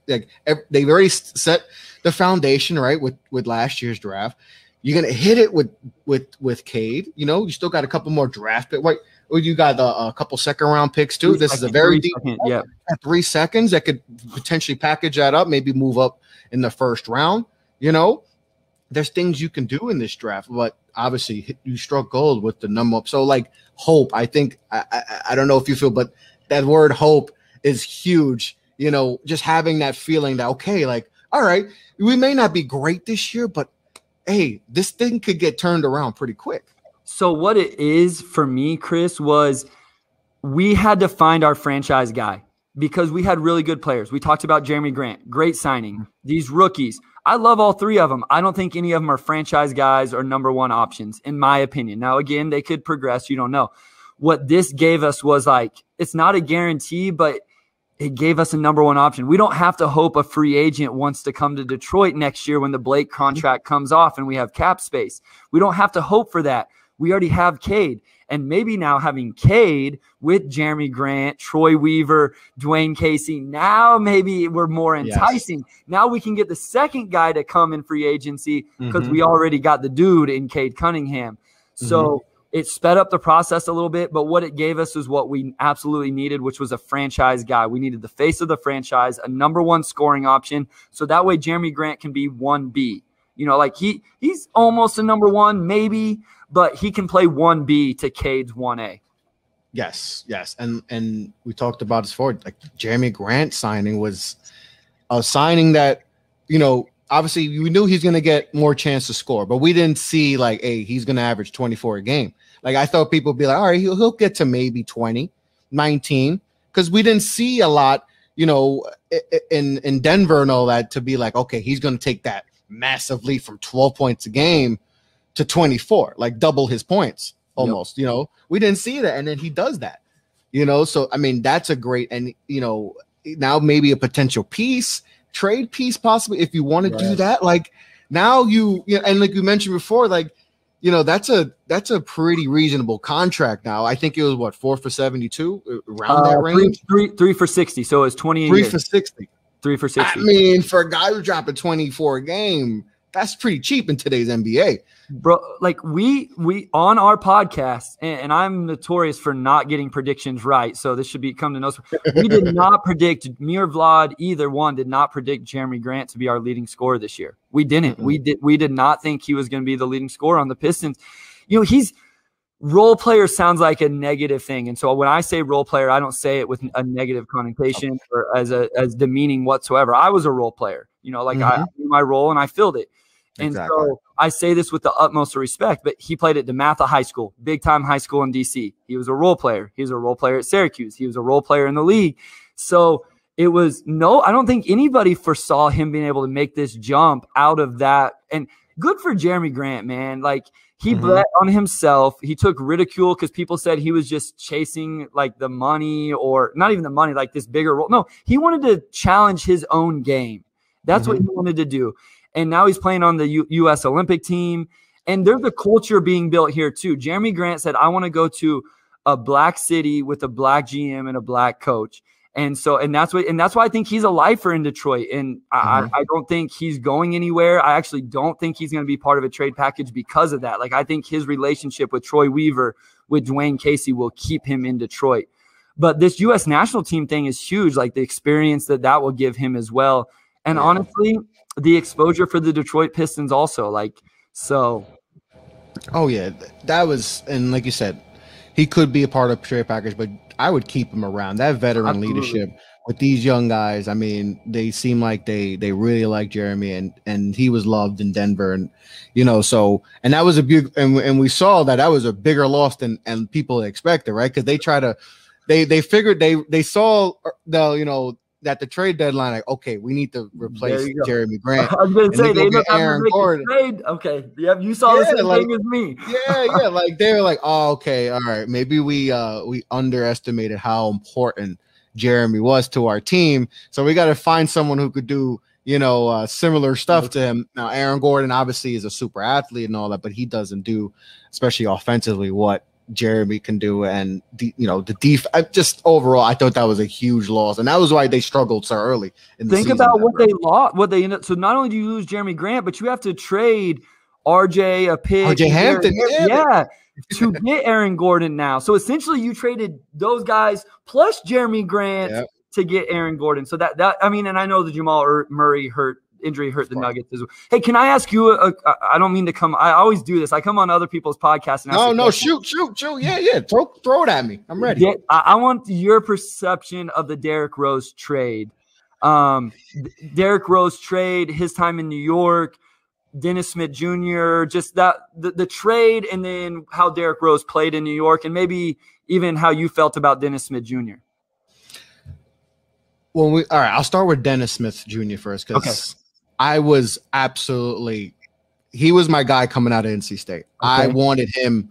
they've already set the foundation right with last year's draft, you're gonna hit it with Cade. You still got a couple more draft picks. You got a couple 2nd round picks too. This is a very deep. 3 seconds that could potentially package that up, maybe move up in the 1st round. There's things you can do in this draft, but obviously you struck gold with the number up. So like hope, I think I don't know if you feel, but that word hope is huge. Just having that feeling that, okay, like, all right, we may not be great this year, but hey, this thing could get turned around pretty quick. So what it is for me, Chris, was we had to find our franchise guy because we had really good players. We talked about Jeremy Grant, great signing. These rookies, I love all 3 of them. I don't think any of them are franchise guys or number 1 options, in my opinion. Now, again, they could progress. You don't know. what this gave us was like, it's not a guarantee, but it gave us a number one option. We don't have to hope a free agent wants to come to Detroit next year when the Blake contract comes off and we have cap space. We don't have to hope for that. We already have Cade. And maybe now having Cade with Jeremy Grant, Troy Weaver, Dwayne Casey, now maybe we're more enticing. Yes. Now we can get the second guy to come in free agency because we already got the dude in Cade Cunningham. So it sped up the process a little bit, but what it gave us is what we absolutely needed, which was a franchise guy. We needed the face of the franchise, a number one scoring option, so that way Jeremy Grant can be 1B. You know, like he's almost a number one, maybe, but he can play 1B to Cade's 1A. Yes. And we talked about this before. Like Jeremy Grant signing was a signing that, you know, obviously we knew he's going to get more chance to score, but we didn't see like, hey, he's going to average 24 a game. Like I thought people would be like, all right, he'll get to maybe 20, 19, because we didn't see a lot, you know, in Denver and all that to be like, okay, he's going to take that massive leap from 12 points a game to 24, like double his points almost. You know, we didn't see that, and then he does that, you know. So I mean, that's a great, and you know, now maybe a potential trade piece possibly if you want to do that. Like now you know, and like you mentioned before, like, you know, that's a pretty reasonable contract now. I think it was what, 4 for 72 around that range, three for 60. So it's 20. 3 for 60. 3 for 60. I mean, for a guy who's dropping 24 a game, that's pretty cheap in today's NBA. Bro, like we on our podcast, and I'm notorious for not getting predictions right, so this should come to no surprise. We did not predict, me or Vlad, either one did not predict Jeremy Grant to be our leading scorer this year. We didn't. We did not think he was going to be the leading scorer on the Pistons. You know, he's role player sounds like a negative thing, and so when I say role player, I don't say it with a negative connotation or as demeaning whatsoever. I was a role player, you know, like I knew my role and I filled it. And so I say this with the utmost of respect, but he played at DeMatha High School, big-time high school in D.C. He was a role player. He was a role player at Syracuse. He was a role player in the league. So it was I don't think anybody foresaw him being able to make this jump out of that. And good for Jeremy Grant, man. Like, he bet on himself. He took ridicule because people said he was just chasing, like, the money, or not even the money, like this bigger role. No, he wanted to challenge his own game. That's what he wanted to do. And now he's playing on the U.S. Olympic team. And there's a culture being built here too. Jeremy Grant said, I want to go to a black city with a black GM and a black coach. And that's why I think he's a lifer in Detroit. And I don't think he's going anywhere. I actually don't think he's going to be part of a trade package because of that. Like, I think his relationship with Troy Weaver, with Dwayne Casey, will keep him in Detroit. But this U.S. national team thing is huge. Like, the experience that will give him as well. And honestly, the exposure for the Detroit Pistons also, like, so. Oh yeah, that was, and like you said, he could be a part of the trade package, but I would keep him around. That veteran leadership with these young guys. I mean, they seem like they really like Jeremy, and he was loved in Denver, and you know, so, and that was a big, and we saw that was a bigger loss than people expected, right? Because they figured they saw that the trade deadline, like, okay, we need to replace Jeremy Grant. I was going to say, they look Aaron Gordon. Trade. Okay, yep, you saw the same thing as me. Yeah, like they were like, oh, okay, all right, maybe we underestimated how important Jeremy was to our team, so we got to find someone who could do, you know, similar stuff to him. Now, Aaron Gordon obviously is a super athlete and all that, but he doesn't do, especially offensively, what Jeremy can do. And the just overall, I thought that was a huge loss, and that was why they struggled so early in the season. Think about what they lost, what they ended up. So not only do you lose Jeremy Grant, but you have to trade RJ, a pick, RJ Hampton, to get Aaron Gordon now. So essentially, you traded those guys plus Jeremy Grant to get Aaron Gordon. So that I mean, and I know the Jamal Murray injury hurt the Nuggets as well. Hey, can I ask you? I don't mean to come. I always do this. I come on other people's podcasts and ask. No, shoot. Yeah. Throw it at me. I'm ready. Yeah, I want your perception of the Derrick Rose trade. Derrick Rose trade, his time in New York, Dennis Smith Jr., just that the trade, and then how Derrick Rose played in New York, and maybe even how you felt about Dennis Smith Jr. All right, I'll start with Dennis Smith Jr. first, because I was he was my guy coming out of NC State. I wanted him.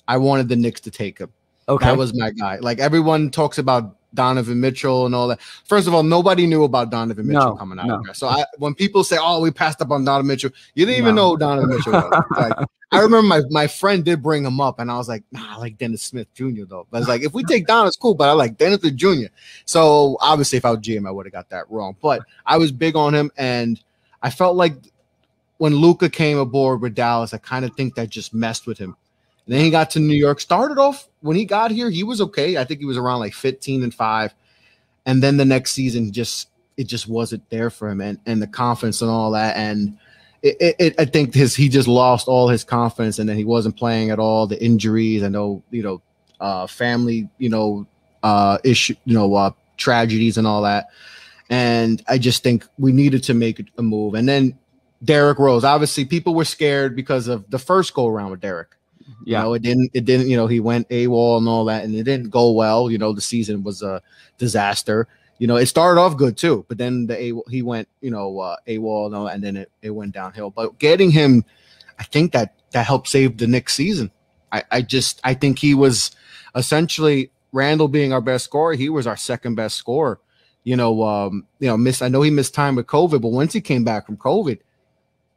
I wanted the Knicks to take him. Okay. That was my guy. Like everyone talks about Donovan Mitchell and all that. First of all, nobody knew about Donovan Mitchell coming out of there. So when people say, "Oh, we passed up on Donovan Mitchell," you didn't even know who Donovan Mitchell was. Like, I remember my friend did bring him up, and I was like, "Nah, I like Dennis Smith Jr. though." But it's like, if we take Don, it's cool, but I like Dennis Jr. So obviously, if I was GM, I would have got that wrong. But I was big on him, and I felt like when Luka came aboard with Dallas, I kind of think that just messed with him. And then he got to New York. Started off when he got here, he was okay. I think he was around like 15-5. And then the next season, it just wasn't there for him, and the confidence and all that. And I think he just lost all his confidence, and then he wasn't playing at all. The injuries, I know, family, issue, tragedies and all that. And I just think we needed to make a move. And then Derrick Rose, obviously people were scared because of the first go around with Derrick. Yeah, it didn't, he went AWOL and all that, and it didn't go well. The season was a disaster. It started off good too, but then he went, AWOL and all that, and then it went downhill. But getting him, I think that helped save the Knicks season. I think he was essentially, Randall being our best scorer, he was our second best scorer. I know he missed time with COVID, but once he came back from COVID,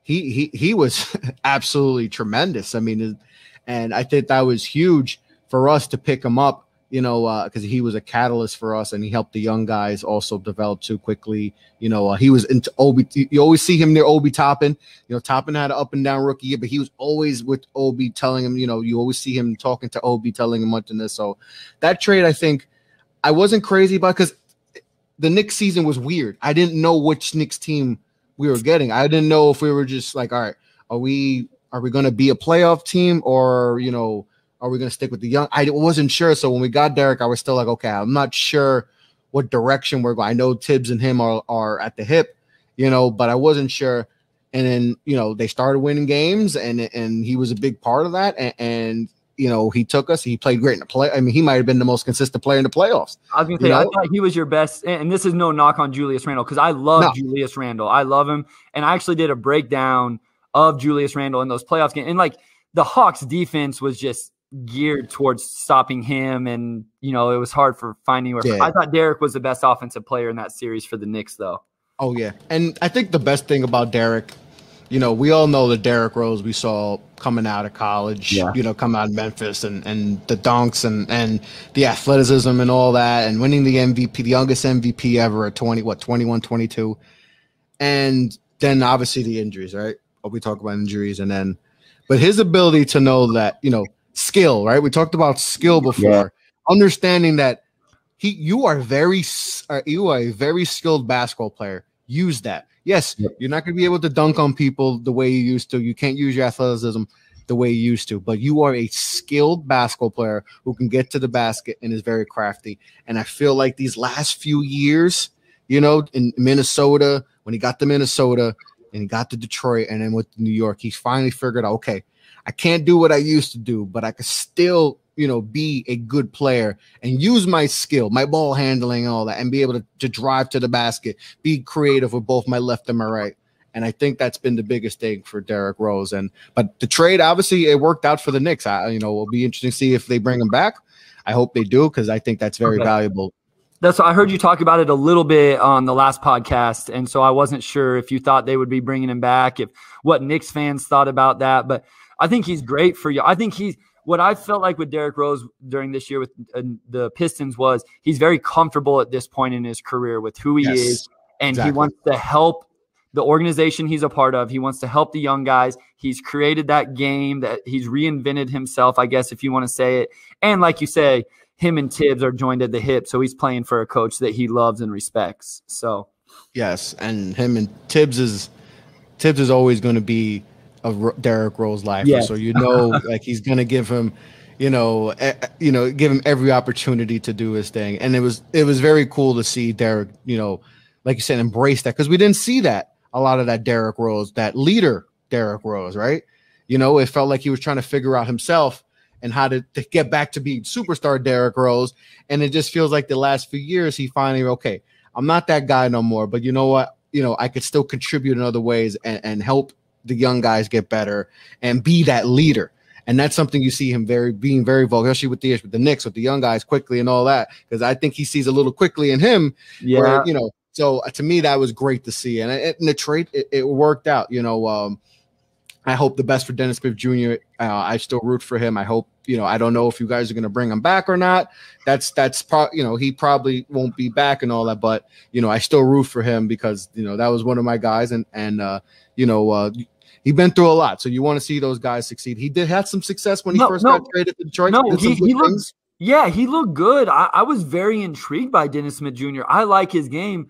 he was absolutely tremendous. I mean, and I think that was huge for us to pick him up, because he was a catalyst for us, and he helped the young guys also develop too quickly. He was into Obi. You always see him near Obi Toppin. Toppin had an up and down rookie year, but he was always with Obi, telling him, you always see him talking to Obi, telling him what in this. So that trade, I think, I wasn't crazy about, because the Knicks season was weird. I didn't know which Knicks team we were getting. I didn't know if we were just like, all right, are we going to be a playoff team, or, are we going to stick with the young? I wasn't sure. So when we got Derrick, I was still like, okay, I'm not sure what direction we're going. I know Tibbs and him are at the hip, but I wasn't sure. And then, they started winning games, and he was a big part of that. And he took us. He played great in the play. I mean, he might have been the most consistent player in the playoffs. I was going to say, I thought he was your best. And this is no knock on Julius Randle, because I love Julius Randle. I love him. And I actually did a breakdown of Julius Randle in those playoffs games. And like the Hawks defense was just geared towards stopping him. And, it was hard for finding where. Yeah. I thought Derrick was the best offensive player in that series for the Knicks, though. Oh, yeah. And I think the best thing about Derrick, we all know the Derrick Rose we saw coming out of college, coming out of Memphis, and the dunks and the athleticism and all that, and winning the MVP, the youngest MVP ever at 21, 22. And then obviously the injuries, right? We talk about injuries, but his ability to know that, skill, right? We talked about skill before, understanding that you are a very skilled basketball player. Use that. Yes, you're not going to be able to dunk on people the way you used to. You can't use your athleticism the way you used to, but you are a skilled basketball player who can get to the basket and is very crafty. And I feel like these last few years, in Minnesota, when he got to Minnesota and he got to Detroit and then with New York, he's finally figured out, okay, I can't do what I used to do, but I can still, be a good player and use my skill, my ball handling and all that, and be able to drive to the basket, be creative with both my left and my right. And I think that's been the biggest thing for Derrick Rose. But the trade, obviously, it worked out for the Knicks. It'll be interesting to see if they bring him back. I hope they do, because I think that's very valuable. I heard you talk about it a little bit on the last podcast, and so I wasn't sure if you thought they would be bringing him back, what Knicks fans thought about that. But I think he's great for you. I think what I felt like with Derrick Rose during this year with the Pistons was he's very comfortable at this point in his career with who he is, and he wants to help the organization he's a part of. He wants to help the young guys. He's created that game, that he's reinvented himself, I guess, if you want to say it. And like you say, him and Tibbs are joined at the hip, so he's playing for a coach that he loves and respects. So, yes, and him and Tibbs is always going to be a Derrick Rose lifer. Yeah. So like he's going to give him, give him every opportunity to do his thing. And it was very cool to see Derrick, like you said, embrace that, because we didn't see that a lot of that Derrick Rose, that leader Derrick Rose, right? It felt like he was trying to figure out himself and how to get back to being superstar Derrick Rose. And it just feels like the last few years he finally, okay, I'm not that guy no more, but you know what? I could still contribute in other ways and help the young guys get better and be that leader. And that's something you see him being very vocal, especially with the Knicks, with the young guys quickly and all that, because I think he sees a little quickly in him. Yeah. Where, you know, so to me, that was great to see. And in the trade, it worked out. You know, I hope the best for Dennis Smith Jr. I still root for him. I hope, you know, I don't know if you guys are going to bring him back or not. That's you know, he probably won't be back and all that, but, you know, I still root for him because, you know, that was one of my guys. And you know, he's been through a lot. So you want to see those guys succeed. He did have some success when he first got traded to Detroit. No, he looked, yeah, he looked good. I was very intrigued by Dennis Smith Jr. I like his game.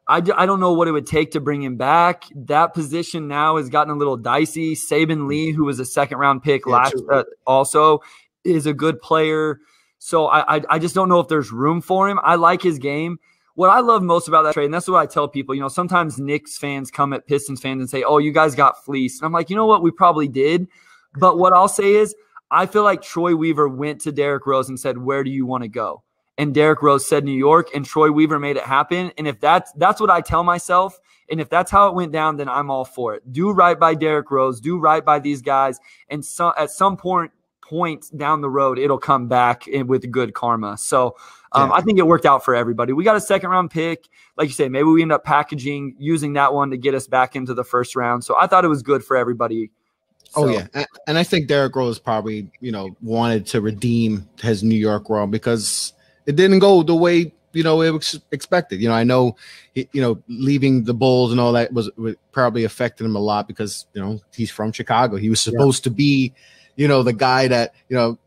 I don't know what it would take to bring him back. That position now has gotten a little dicey. Saban Lee, who was a second-round pick also is a good player. So I just don't know if there's room for him. I like his game. What I love most about that trade, and that's what I tell people, you know, sometimes Knicks fans come at Pistons fans and say, oh, you guys got fleeced. And I'm like, you know what? We probably did. But what I'll say is I feel like Troy Weaver went to Derrick Rose and said, where do you want to go? And Derrick Rose said New York, and Troy Weaver made it happen. And if that's what I tell myself, and if that's how it went down, then I'm all for it. Do right by Derrick Rose, do right by these guys, and at some point down the road, it'll come back with good karma. So I think it worked out for everybody. We got a second-round pick. Like you say, maybe we end up using that one to get us back into the first round. So I thought it was good for everybody. So. Oh, yeah. And I think Derrick Rose probably, you know, wanted to redeem his New York run because – it didn't go the way, you know, it was expected. You know, I know, you know, leaving the Bulls and all that was probably affected him a lot because, you know, he's from Chicago. He was supposed to be, you know, the guy that, you know,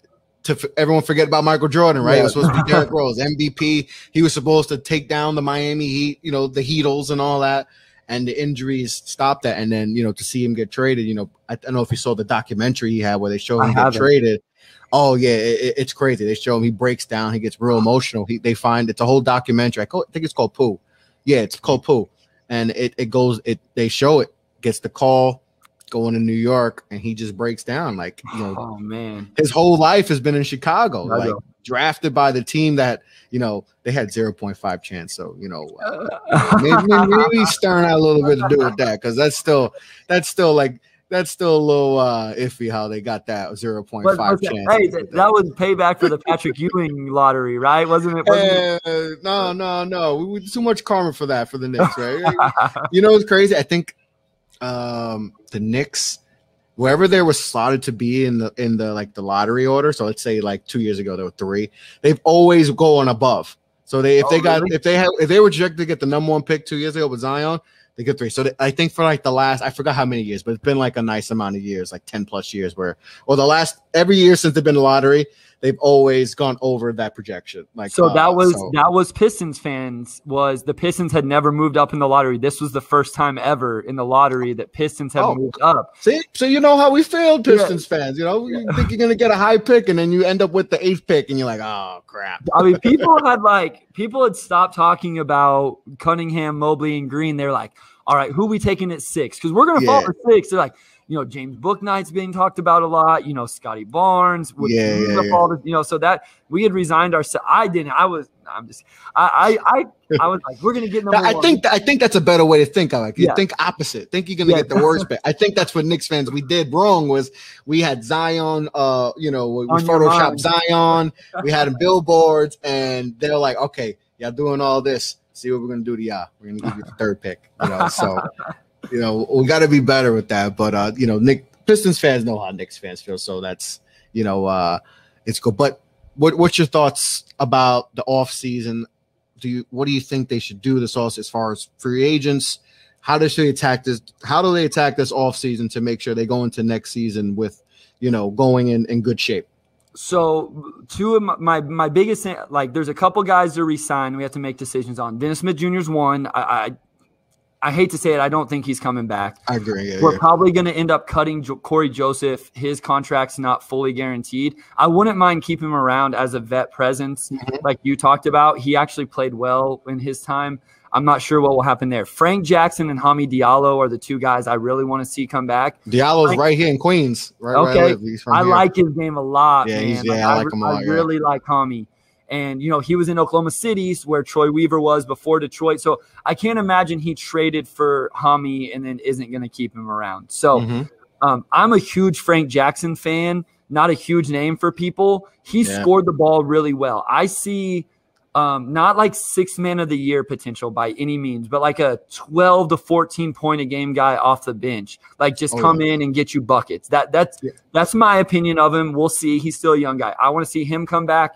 everyone forget about Michael Jordan, right? It was supposed to be Derrick Rose, MVP. He was supposed to take down the Miami Heat, you know, the Heatles and all that. And the injuries stopped that. And then, you know, to see him get traded, you know, I don't know if you saw the documentary he had where they show him get traded. Oh, yeah, it's crazy. They show him, he breaks down, he gets real emotional. They find it's a whole documentary. I think it's called Pooh. Yeah, it's called Pooh. And they show it, gets the call, going to New York, and he just breaks down. Like, you know, oh, man, his whole life has been in Chicago, like drafted by the team that, you know, they had 0.5 chance. So, you know, maybe Stern had a little bit to do with that because that's still a little iffy how they got that 0.5 chance. Hey, that was payback for the Patrick Ewing lottery, right? Wasn't it? No. We were too much karma for that for the Knicks, right? You know, it's crazy. I think the Knicks, wherever they were slotted to be in the like the lottery order. So let's say like 2 years ago there were 3. They've always gone above. So if they were projected to get the number 1 pick 2 years ago with Zion, they get 3. So I think for like the last, I forgot how many years, but it's been like a nice amount of years, like 10 plus years every year since they've been in the lottery, they've always gone over that projection. Like, so that was Pistons fans the Pistons had never moved up in the lottery. This was the first time ever in the lottery that Pistons have moved up. See, so you know how we feel, Pistons fans. You know, you think you're gonna get a high pick, and then you end up with the 8th pick, and you're like, oh crap. I mean, people had stopped talking about Cunningham, Mobley, and Green. They're like, all right, who are we taking at 6? Because we're gonna fall at 6. They're like, you know, James Bouknight's being talked about a lot. You know, Scotty Barnes. You know, so that we had resigned ourselves. I didn't. I was like, we're gonna get number 1. I think that's a better way to think. I like you think opposite. Think you're gonna get the worst pick. I think that's what Knicks fans we did wrong was we had Zion. You know, we photoshopped Zion. We had him billboards, and they're like, okay, y'all doing all this. See what we're gonna do to y'all. We're gonna give you the 3rd pick. You know, so. You know, we got to be better with that. But, you know, Pistons fans know how Knicks fans feel. So that's, you know, it's good. But what's your thoughts about the offseason? What do you think they should do this also as far as free agents? How do they attack this? How do they attack this offseason to make sure they go into next season with, you know, going in good shape? So two of my biggest, like there's a couple guys to resign. We have to make decisions on. Dennis Smith Jr. is one. I hate to say it. I don't think he's coming back. I agree. We're probably going to end up cutting Corey Joseph. His contract's not fully guaranteed. I wouldn't mind keeping him around as a vet presence, like you talked about. He actually played well in his time. I'm not sure what will happen there. Frank Jackson and Hami Diallo are the 2 guys I really want to see come back. Diallo's right here in Queens. Right, okay. I like his game a lot, man. I like him a lot. I really like Hami. And, you know, he was in Oklahoma City where Troy Weaver was before Detroit. So I can't imagine he traded for Hami and then isn't going to keep him around. So I'm a huge Frank Jackson fan. not a huge name for people. He scored the ball really well. I see not like 6th man of the year potential by any means, but like a 12 to 14 point a game guy off the bench. Like just come in and get you buckets. That's my opinion of him. We'll see. He's still a young guy. I want to see him come back,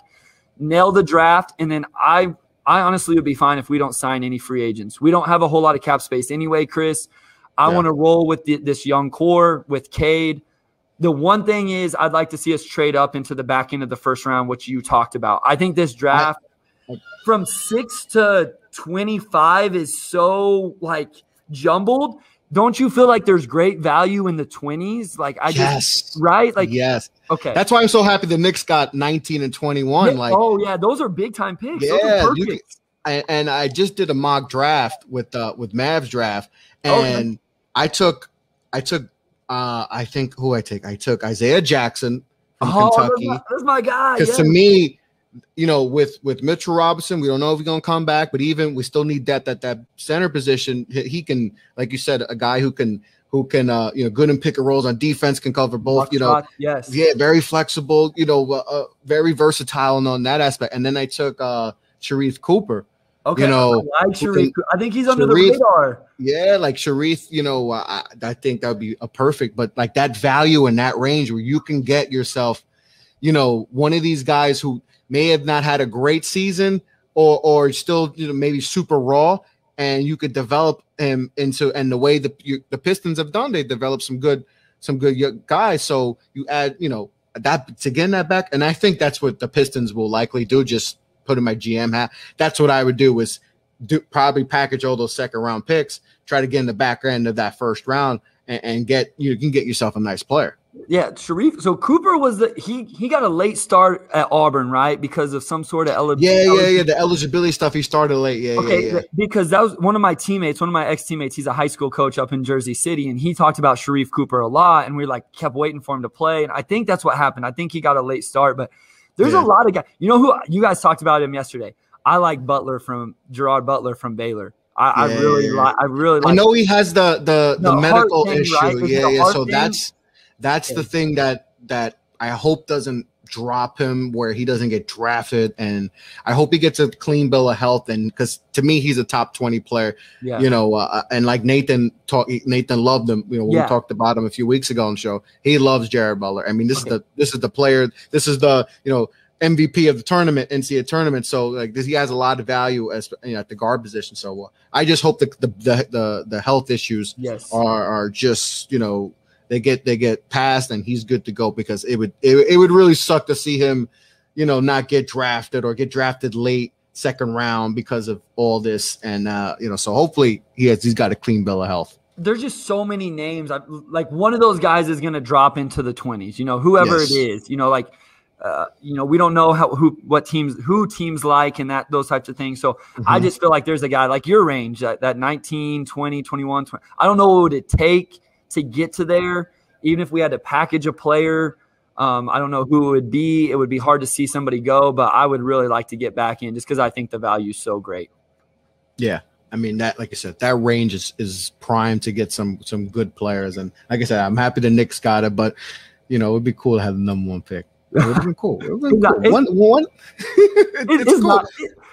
nail the draft, and then I honestly would be fine if we don't sign any free agents. We don't have a whole lot of cap space anyway, Chris. I want to roll with this young core with Cade. The one thing is I'd like to see us trade up into the back end of the first round, which you talked about. I think this draft from 6 to 25 is so like jumbled. Don't you feel like there's great value in the 20s? Like right? Like yes. Okay. That's why I'm so happy the Knicks got 19 and 21. Yeah, like, oh yeah, those are big time picks. Yeah, those are perfect. And I just did a mock draft with Mavs draft, and I took I think who I took Isaiah Jackson from Kentucky. That's my guy. Because to me, you know, with Mitchell Robinson, we don't know if he's gonna come back, but even we still need that center position. He can, like you said, a guy who can you know, good in pick and rolls on defense, can cover both. You know, very flexible. You know, very versatile on that aspect. And then I took Sharif Cooper. Okay, you know, I like Sharif. I think he's under the radar. Yeah, like Sharif, you know, I think that would be a perfect, but like that value in that range where you can get yourself, you know, one of these guys who may have not had a great season or still, you know, maybe super raw, and you could develop him into, and the way the Pistons have done, they developed some good guys. So you add, you know, that to get that back, and I think that's what the Pistons will likely do. Just put in my GM hat. That's what I would do, was probably package all those second round picks, try to get in the back end of that first round, and you can get yourself a nice player. Yeah, Sharif. So Cooper was he got a late start at Auburn, right? Because of some sort of eligibility. Yeah. The eligibility stuff, he started late. Yeah. Because that was one of my ex-teammates. He's a high school coach up in Jersey City, and he talked about Sharif Cooper a lot, and we like kept waiting for him to play. And I think that's what happened. I think he got a late start, but there's a lot of guys. You know who you guys talked about him yesterday? I like Gerard Butler from Baylor. I really like. I know he has the medical issue. Right? So that's the thing that I hope doesn't drop him, where he doesn't get drafted, and I hope he gets a clean bill of health. And because to me, he's a top 20 player. Yeah. You know, and like Nathan loved him. You know, when we talked about him a few weeks ago on the show, he loves Jared Butler. I mean, this is the player. This is the, you know, MVP of the tournament, NCAA tournament. So like he has a lot of value as, you know, at the guard position. So I just hope the health issues are just, you know, they get passed and he's good to go, because it would really suck to see him, you know, not get drafted or get drafted late second round because of all this. And you know, so hopefully he's got a clean bill of health. There's just so many names. Like one of those guys is going to drop into the 20s, you know, whoever it is, you know, like, you know, we don't know who teams like and those types of things. So I just feel like there's a guy like your range, that 19, 20, 21, 20. I don't know what would it take to get to there. Even if we had to package a player, I don't know who it would be. It would be hard to see somebody go, but I would really like to get back in just because I think the value is so great. Yeah. I mean, that, like I said, that range is prime to get some good players. And like I said, I'm happy the Knicks got it, but you know, it'd be cool to have the number 1 pick. It would have been cool.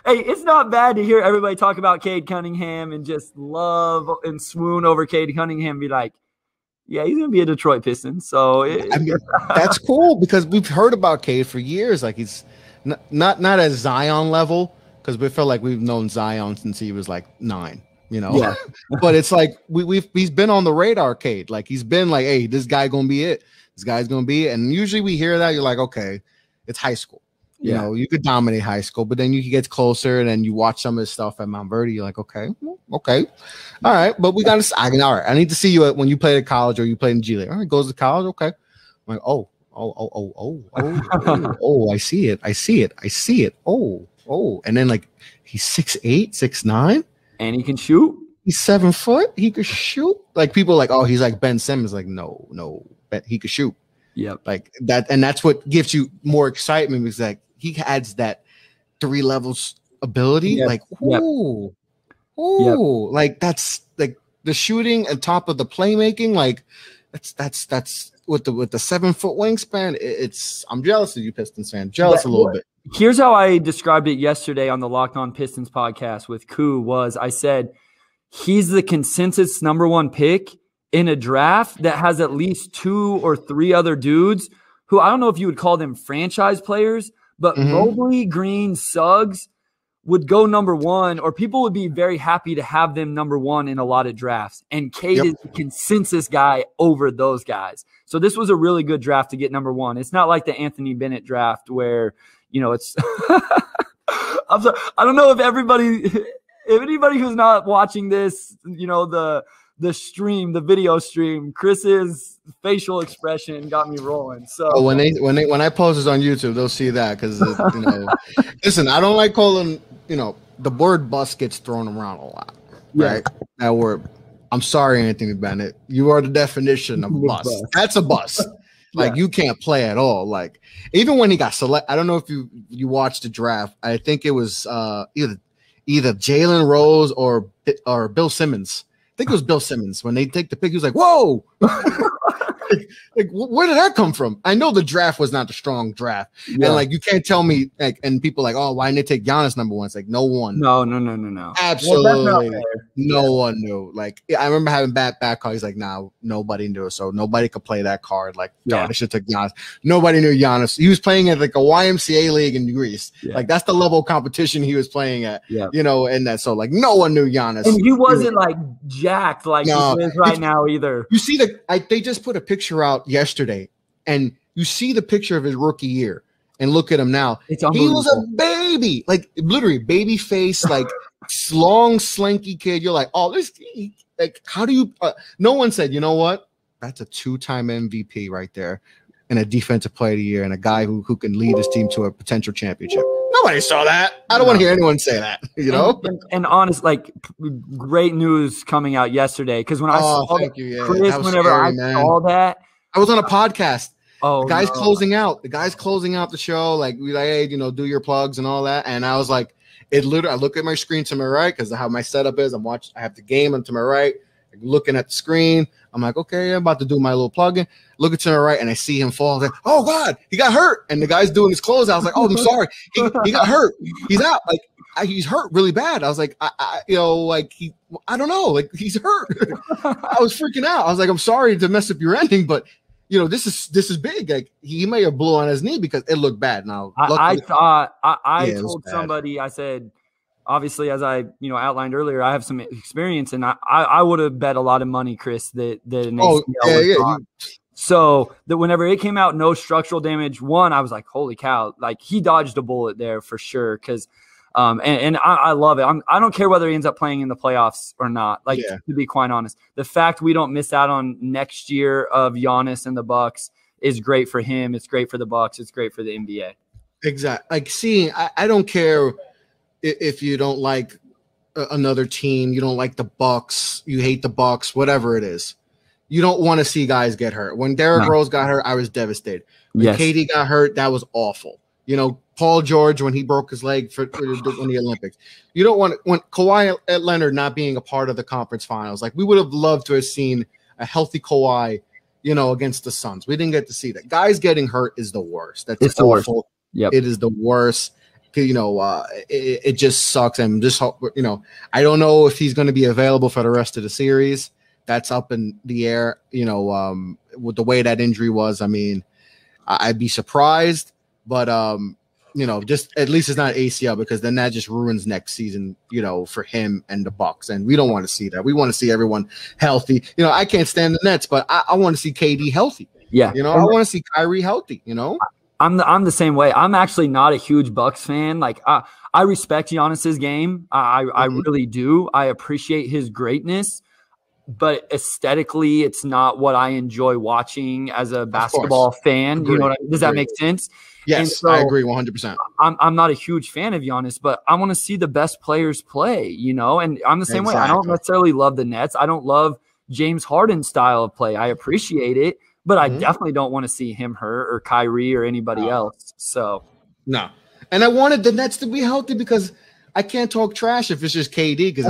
It's not bad to hear everybody talk about Cade Cunningham and just love and swoon over Cade Cunningham. Be like, yeah, he's gonna be a Detroit Piston. So I mean, that's cool, because we've heard about Cade for years. Like he's not at Zion level, because we feel like we've known Zion since he was like 9. You know, yeah. But it's like he's been on the radar, Cade. Like he's been like, hey, this guy gonna be it. This guy's gonna be it. And usually we hear that, you're like, okay, it's high school. You know, you could dominate high school, but then you get closer and then you watch some of his stuff at Mount Verdi. You're like, okay, all right, but we got to. All right, I need to see you when you played at college or you played in G League. All right, goes to college, okay. I'm like, oh, I see it. Oh, and then like he's 6'8", 6'9", and he can shoot. He's 7 foot. He could shoot. Like people are like, oh, he's like Ben Simmons. Like no, he could shoot. Yeah, like that, and that's what gives you more excitement, because like he adds that 3 levels ability. Yep. Like like that's like the shooting on top of the playmaking. Like that's with the 7-foot wingspan, I'm jealous of you, Pistons fan. Jealous a little bit. Here's how I described it yesterday on the Locked On Pistons podcast with Koo was I said he's the consensus #1 pick in a draft that has at least 2 or 3 other dudes who I don't know if you would call them franchise players, but Mobley, Green, Suggs would go #1, or people would be very happy to have them #1 in a lot of drafts. And Cade is the consensus guy over those guys. So this was a really good draft to get #1. It's not like the Anthony Bennett draft where, it's I'm sorry, I don't know if anybody who's not watching this, the stream, the video stream, Chris's facial expression got me rolling. So when I post this on YouTube, they'll see that because listen, I don't like calling the word bust gets thrown around a lot, right? That word. I'm sorry, Anthony Bennett. You are the definition of bust. That's a bust. Like you can't play at all. Like even when he got selected, I don't know if you watched the draft. I think it was either Jalen Rose or Bill Simmons. I think it was Bill Simmons. When they take the pick, he was like, "Whoa!" like, where did that come from? I know the draft was not the strong draft, and like you can't tell me and people like, "Oh, why didn't they take Giannis #1?" It's like no one. No. Absolutely, no one knew. Like I remember having back call. He's like, "Nah, nobody knew, so nobody could play that card." Like, they should take Giannis. Nobody knew Giannis. He was playing at like a YMCA league in Greece. Yeah. Like that's the level of competition he was playing at. Yeah. And that so like no one knew Giannis, and he wasn't like jacked like he is right now either. You see they just put a picture out yesterday, and you see the picture of his rookie year, and look at him now. He was a baby, like literally baby face, like long, slanky kid. You're like, oh, like, how do you? No one said, you know what? That's a 2-time MVP right there, and a defensive player of the year, and a guy who can lead his team to a potential championship. Nobody saw that. I don't want to hear anyone say that, And honest, like, great news coming out yesterday because when I saw Chris, whenever I saw that, I was on a podcast. The guy's closing out the show. Like, hey, do your plugs and all that. And I was like, I look at my screen to my right because of how my setup is. I have the game on to my right, looking at the screen. I'm like, okay, I'm about to do my little plug-in. Looking to my right, and I see him fall. Like, oh God, he got hurt. And the guy's doing his clothes. I was like, oh, I'm sorry, he got hurt. He's out. Like he's hurt really bad. I was like, I don't know, like he's hurt. I was freaking out. I was like, I'm sorry to mess up your ending, but this is big. Like he may have blew on his knee because it looked bad. Now I told somebody, I said, obviously, as I outlined earlier, I have some experience, and I would have bet a lot of money, Chris, that an ACL was gone. So that whenever it came out, no structural damage. I was like, holy cow! Like he dodged a bullet there for sure. Because, and I love it. I don't care whether he ends up playing in the playoffs or not. Like to be quite honest, the fact we don't miss out on next year of Giannis and the Bucks is great for him. It's great for the Bucks. It's great for the NBA. Exactly. Like seeing, I don't care. If you don't like another team, you don't like the Bucks, you hate the Bucks, whatever it is, you don't want to see guys get hurt. When Derrick Rose got hurt, I was devastated. When Cade got hurt, that was awful. Paul George when he broke his leg for the Olympics. You don't want when Kawhi Leonard not being a part of the conference finals. Like we would have loved to have seen a healthy Kawhi, against the Suns. We didn't get to see that. Guys getting hurt is the worst. It's awful. Yep. It is the worst. It just sucks. And just I don't know if he's going to be available for the rest of the series. That's up in the air. With the way that injury was, I mean, I'd be surprised, but just at least it's not ACL because then that just ruins next season. For him and the Bucks, and we don't want to see that. We want to see everyone healthy. I can't stand the Nets, but I want to see KD healthy. Yeah, I want to see Kyrie healthy. I'm the same way. I'm actually not a huge Bucks fan. Like I respect Giannis's game. I really do. I appreciate his greatness, but aesthetically, it's not what I enjoy watching as a basketball fan. Agreed. Does that make sense? Yes, so, I agree 100%. I'm not a huge fan of Giannis, but I want to see the best players play. And I'm the same way. I don't necessarily love the Nets. I don't love James Harden's style of play. I appreciate it. But I definitely don't want to see him hurt or Kyrie or anybody else. So no, and I wanted the Nets to be healthy because I can't talk trash if it's just KD because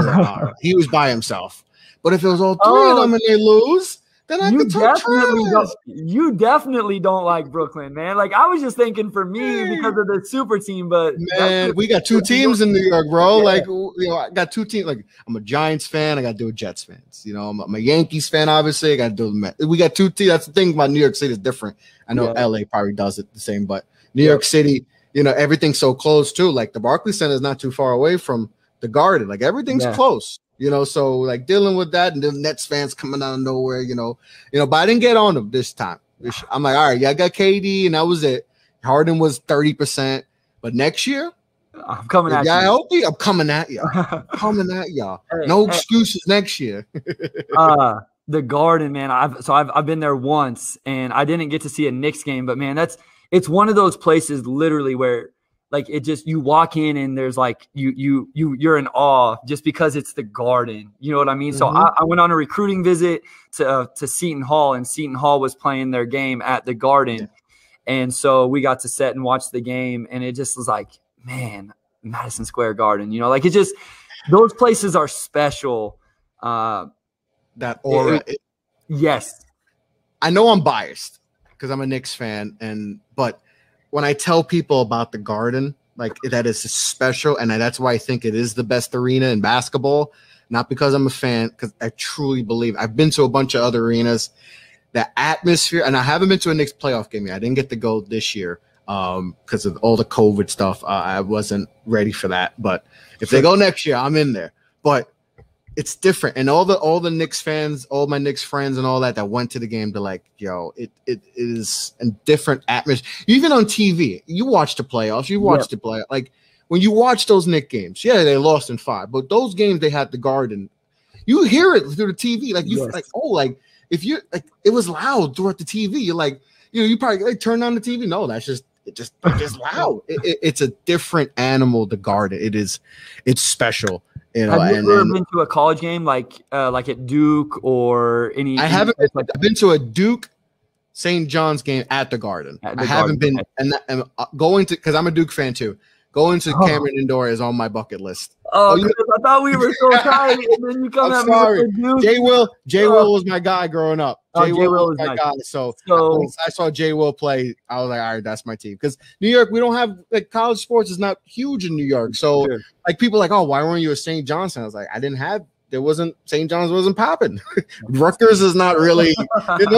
he was by himself. But if it was all three of them and they lose, then I could talk trash. You definitely don't like Brooklyn, man. Like I was just thinking for me because of the super team, but man, we got two teams in New York, bro. Yeah. Like I got two teams. Like I'm a Giants fan, I got to do with Jets fans. I'm a Yankees fan, obviously. I got to do with Mets. We got two teams. That's the thing about New York City is different. I know LA probably does it the same, but New York City, everything's so close too. Like the Barclays Center is not too far away from the Garden. Like everything's close. So like dealing with that and the Nets fans coming out of nowhere, but I didn't get on them this time. I'm like, all right, I got KD and that was it. Harden was 30%, but next year I'm coming at you. Healthy, I'm coming at y'all. No excuses next year. The Garden, man. I've been there once and I didn't get to see a Knicks game, but man, it's one of those places literally where like it just you walk in and there's like you're in awe just because it's the Garden. You know what I mean? Mm-hmm. So I went on a recruiting visit to Seton Hall, and Seton Hall was playing their game at the Garden. Yeah. And so we got to sit and watch the game, and it just was like, man, Madison Square Garden, like it just those places are special. That aura. Yes. I know I'm biased because I'm a Knicks fan, but when I tell people about the Garden, like that is special, and that's why I think it is the best arena in basketball, not because I'm a fan, because I truly believe. I've been to a bunch of other arenas. The atmosphere, and I haven't been to a Knicks playoff game yet. I didn't get to go this year because of all the COVID stuff. I wasn't ready for that. But if they go next year, I'm in there. But it's different, and all the Knicks fans, all my Knicks friends, and all that went to the game, they're like, "Yo, it is a different atmosphere." Even on TV, you watch the playoffs, you watch the play. Like when you watch those Knicks games, they lost in 5, but those games they had the Garden, you hear it through the TV, like if you like, it was loud throughout the TV. You're like, you probably turn on the TV. No, that's just loud. It's a different animal. The Garden, it's special. Have you ever been to a college game like at Duke or any? I haven't. I've been to a Duke St. John's game at the Garden. I haven't been, and going to, because I'm a Duke fan too. Going to Cameron Indoor is on my bucket list. Oh, I thought we were so tight, and then you come at me with Duke. Jay Will was my guy growing up. Jay Will was my guy. So once I saw Jay Will play, I was like, all right, that's my team. Because New York, we don't have like college sports is not huge in New York. So like people are like, oh, why weren't you a St. John's? I was like, St. John's wasn't popping. Rutgers is not really,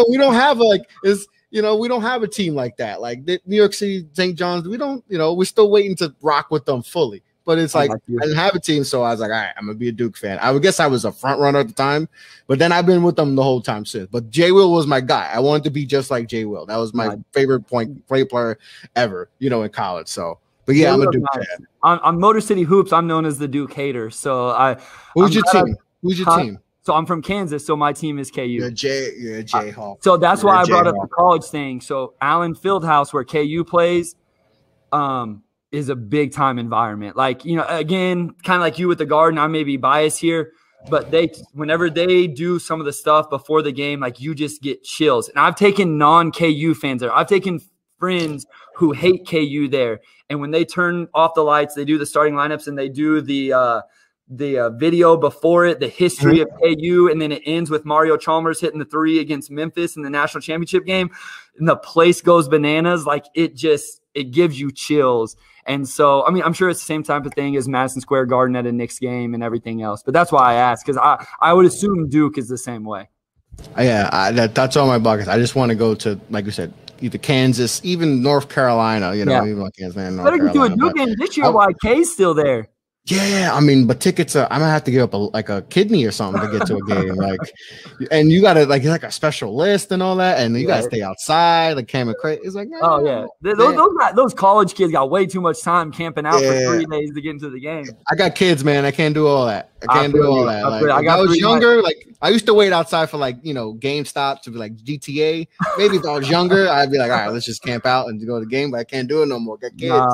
we don't have we don't have a team like that. Like New York City, St. John's, we don't, we're still waiting to rock with them fully. But it's like I didn't have a team, so I was like, all right, I'm gonna be a Duke fan. I would guess I was a front runner at the time, but then I've been with them the whole time since. But Jay Will was my guy. I wanted to be just like Jay Will. That was my favorite play player ever, in college. So, but yeah, I'm a Duke fan. On Motor City Hoops, I'm known as the Duke hater. So Who's your team? Who's your team? So I'm from Kansas, so my team is KU. You're a Jayhawk. So that's why I brought up the college thing. So Allen Fieldhouse, where KU plays, is a big time environment. Like, again, kind of like you with the Garden, I may be biased here, but whenever they do some of the stuff before the game, like you just get chills. And I've taken non-KU fans there. I've taken friends who hate KU there. And when they turn off the lights, they do the starting lineups and they do the video before it, the history of KU, and then it ends with Mario Chalmers hitting the 3 against Memphis in the national championship game, and the place goes bananas. Like it gives you chills. And so, I mean, I'm sure it's the same type of thing as Madison Square Garden at a Knicks game and everything else. But that's why I asked, because I would assume Duke is the same way. Yeah, that's on my bucket. I just want to go to, like you said, either Kansas, even North Carolina. Even like Kansas and North Carolina. Better get to a Duke game this year while Cade's still there. Yeah, I mean, but tickets I'm gonna have to give up a kidney or something to get to a game. And you gotta it's like a special list and all that, and you gotta stay outside. Like Cameron Craig is like, oh yeah, those college kids got way too much time camping out for 3 days to get into the game. I got kids, man. I can't do all that. I can't do all that. I was younger, I used to wait outside for GameStop to be like GTA. Maybe if I was younger, I'd be like, all right, let's just camp out and go to the game. But I can't do it no more. Got kids.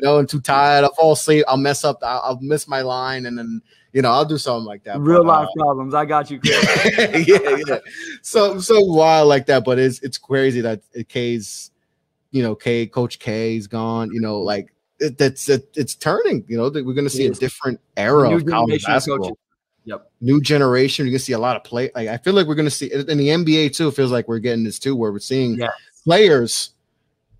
I'm too tired. I'll fall asleep. I'll mess up. I'll miss my line, and then I'll do something like that. Real life problems. I got you, Chris. yeah. So wild like that, but it's crazy that K's, Coach K's gone. It's turning. We're gonna see a different era of college basketball. new generation. You're gonna see a lot of play. Like, I feel like we're gonna see in the NBA too. It feels like we're getting this too, where we're seeing players,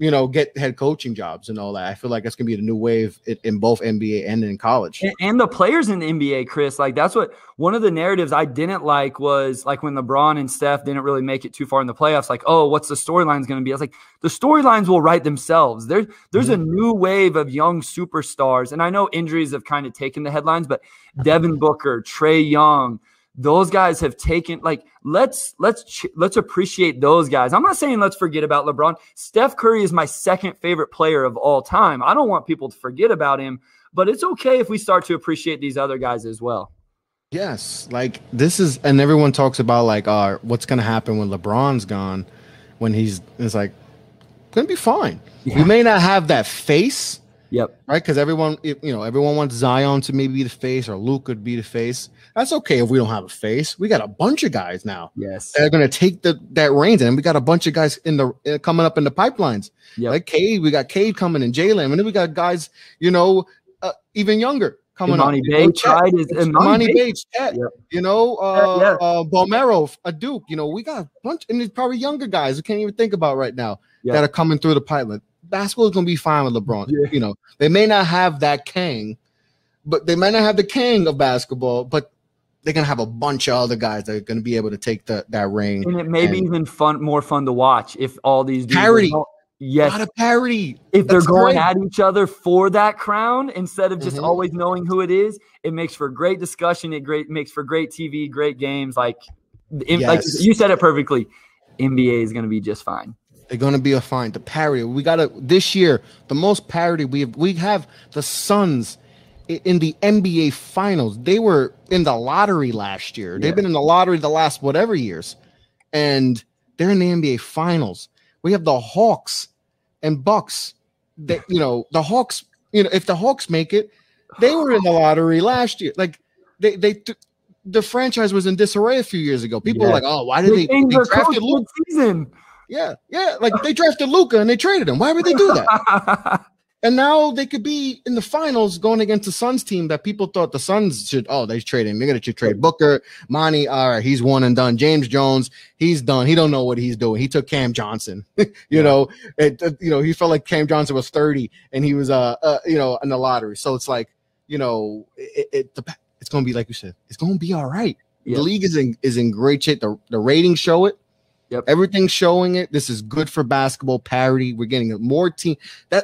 get head coaching jobs and all that. I feel like that's gonna be the new wave in both NBA and in college. And the players in the NBA, Chris, like that's what one of the narratives I didn't like was like when LeBron and Steph didn't really make it too far in the playoffs. Like, oh, what's the storyline's going to be? I was like, the storylines will write themselves. There's a new wave of young superstars, and I know injuries have kind of taken the headlines, but Devin Booker, Trae Young, those guys have taken, like, let's appreciate those guys. I'm not saying let's forget about LeBron. Steph Curry is my second favorite player of all time. I don't want people to forget about him, but it's okay if we start to appreciate these other guys as well. Yes, like this is, and everyone talks about like, what's going to happen when LeBron's gone, when it's like, going to be fine. Yeah. We may not have that face. Right, because everyone wants Zion to maybe be the face or Luka to be the face. That's okay if we don't have a face. We got a bunch of guys now. That are going to take that reins, and we got a bunch of guys coming up in the pipelines. Like Cade, we got Cade coming in, Jalen, and then we got guys, even younger coming up. Imani Bates, Bomero, a Duke. We got a bunch, and there's probably younger guys we can't even think about right now that are coming through the pipeline. Basketball is going to be fine with LeBron. They may not have that Kang, but they might not have the Kang of basketball, but they're going to have a bunch of other guys that are going to be able to take that ring. And it may be even more fun to watch if all these dudes parody. A lot of parody. If they're going at each other for that crown instead of just always knowing who it is, it makes for great discussion. It makes for great TV, great games. Like you said it perfectly. NBA is going to be just fine. They're going to be a fine. The parody. We got to this year. The most parody we have the Suns in the NBA Finals. They were in the lottery last year. They've been in the lottery the last whatever years, and they're in the NBA Finals. We have the Hawks and Bucks. That the Hawks. If the Hawks make it, they were in the lottery last year. Like the franchise was in disarray a few years ago. People were like, "Oh, why did they drafted Luka?" Yeah, like they drafted Luka and they traded him. Why would they do that? And now they could be in the finals going against the Suns team that people thought the Suns should. Oh, they trade him. They're going to trade Booker, Monty. All right, he's one and done. James Jones, he's done. He don't know what he's doing. He took Cam Johnson. He felt like Cam Johnson was 30 and he was in the lottery. So it's like it's going to be like you said. It's going to be all right. The league is in great shape. The ratings show it. Everything's showing it. This is good for basketball parity. We're getting more team.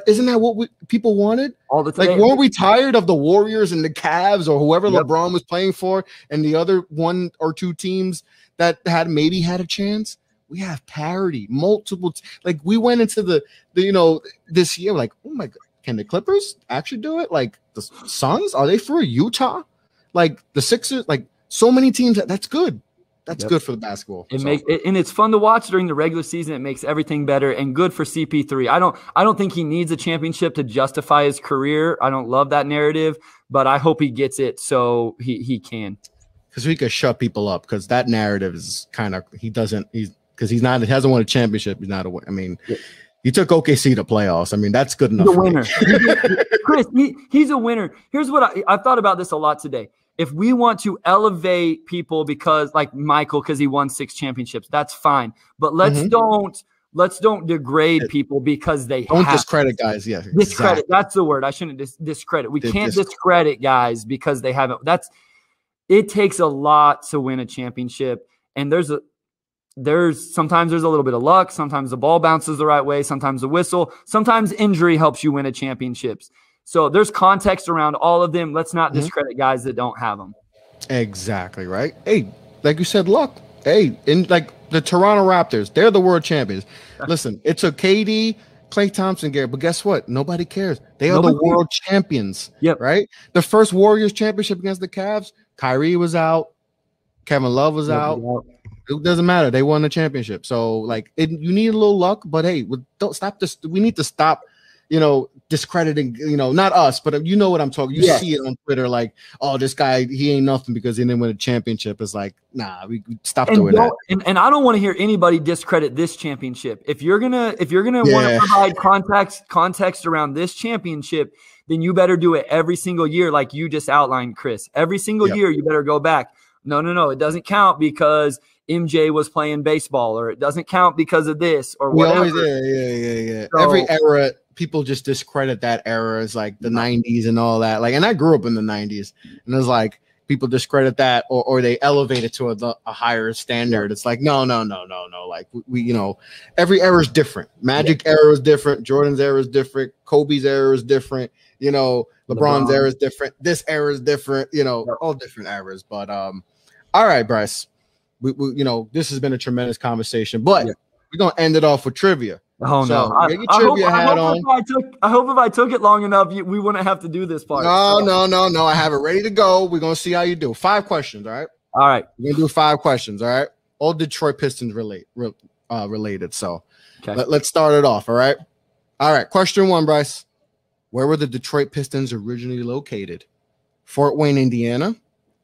Isn't that what people wanted all the time? Like, weren't we tired of the Warriors and the Cavs or whoever LeBron was playing for, and the other one or two teams that maybe had a chance? We have parity, multiple. Like, we went into the this year like, oh my God, can the Clippers actually do it? Like, the Suns, are they for Utah? Like the Sixers, like so many teams. That's good. That's good for the basketball. And it's fun to watch during the regular season. It makes everything better and good for CP3. I don't think he needs a championship to justify his career. I don't love that narrative, but I hope he gets it so he can. Because we could shut people up, because that narrative is kind of he hasn't won a championship. He's not a winner. I mean, he took OKC to playoffs. I mean, that's good enough. He's a winner. Chris, he's a winner. Here's what I've thought about this a lot today. If we want to elevate people because, like Michael, because he won 6 championships, that's fine. But let's don't degrade people because they don't discredit guys. Yeah, discredit. Exactly. That's the word. I shouldn't discredit. We can't discredit guys because they haven't. It takes a lot to win a championship, and sometimes there's a little bit of luck. Sometimes the ball bounces the right way. Sometimes the whistle. Sometimes injury helps you win a championships. So there's context around all of them. Let's not discredit guys that don't have them. Exactly right. Hey, like you said, luck. Hey, in like the Toronto Raptors, they're the world champions. Listen, it took KD, Klay Thompson, Gary, but guess what? Nobody cares. They are the world champions. Yep. Right? The first Warriors championship against the Cavs, Kyrie was out. Kevin Love was out. It doesn't matter. They won the championship. So, like, you need a little luck, but hey, don't stop this. We need to stop discrediting, not us, but you know what I'm talking. You see it on Twitter, like, oh, this guy, he ain't nothing because he didn't win a championship. It's like, nah, we stop doing that. And I don't want to hear anybody discredit this championship. If you're gonna want to provide context around this championship, then you better do it every single year, like you just outlined, Chris. Every single year, you better go back. No, it doesn't count because MJ was playing baseball, or it doesn't count because of this or whatever. So, every era, people just discredit that era as like the 90s and all that. Like, and I grew up in the 90s, and it was like people discredit that or they elevate it to a higher standard. It's like, no. Like we every era is different. Magic era is different. Jordan's era is different. Kobe's era is different. LeBron's era is different. This era is different. All different eras. But all right, Bryce. We this has been a tremendous conversation, but we're gonna end it off with trivia. Oh so, no! I hope if I took it long enough, we wouldn't have to do this part. No. I have it ready to go. We're gonna see how you do. 5 questions. All right. We're gonna do 5 questions. All right. All Detroit Pistons related. So let's start it off. All right. Question 1, Bryce. Where were the Detroit Pistons originally located? Fort Wayne, Indiana,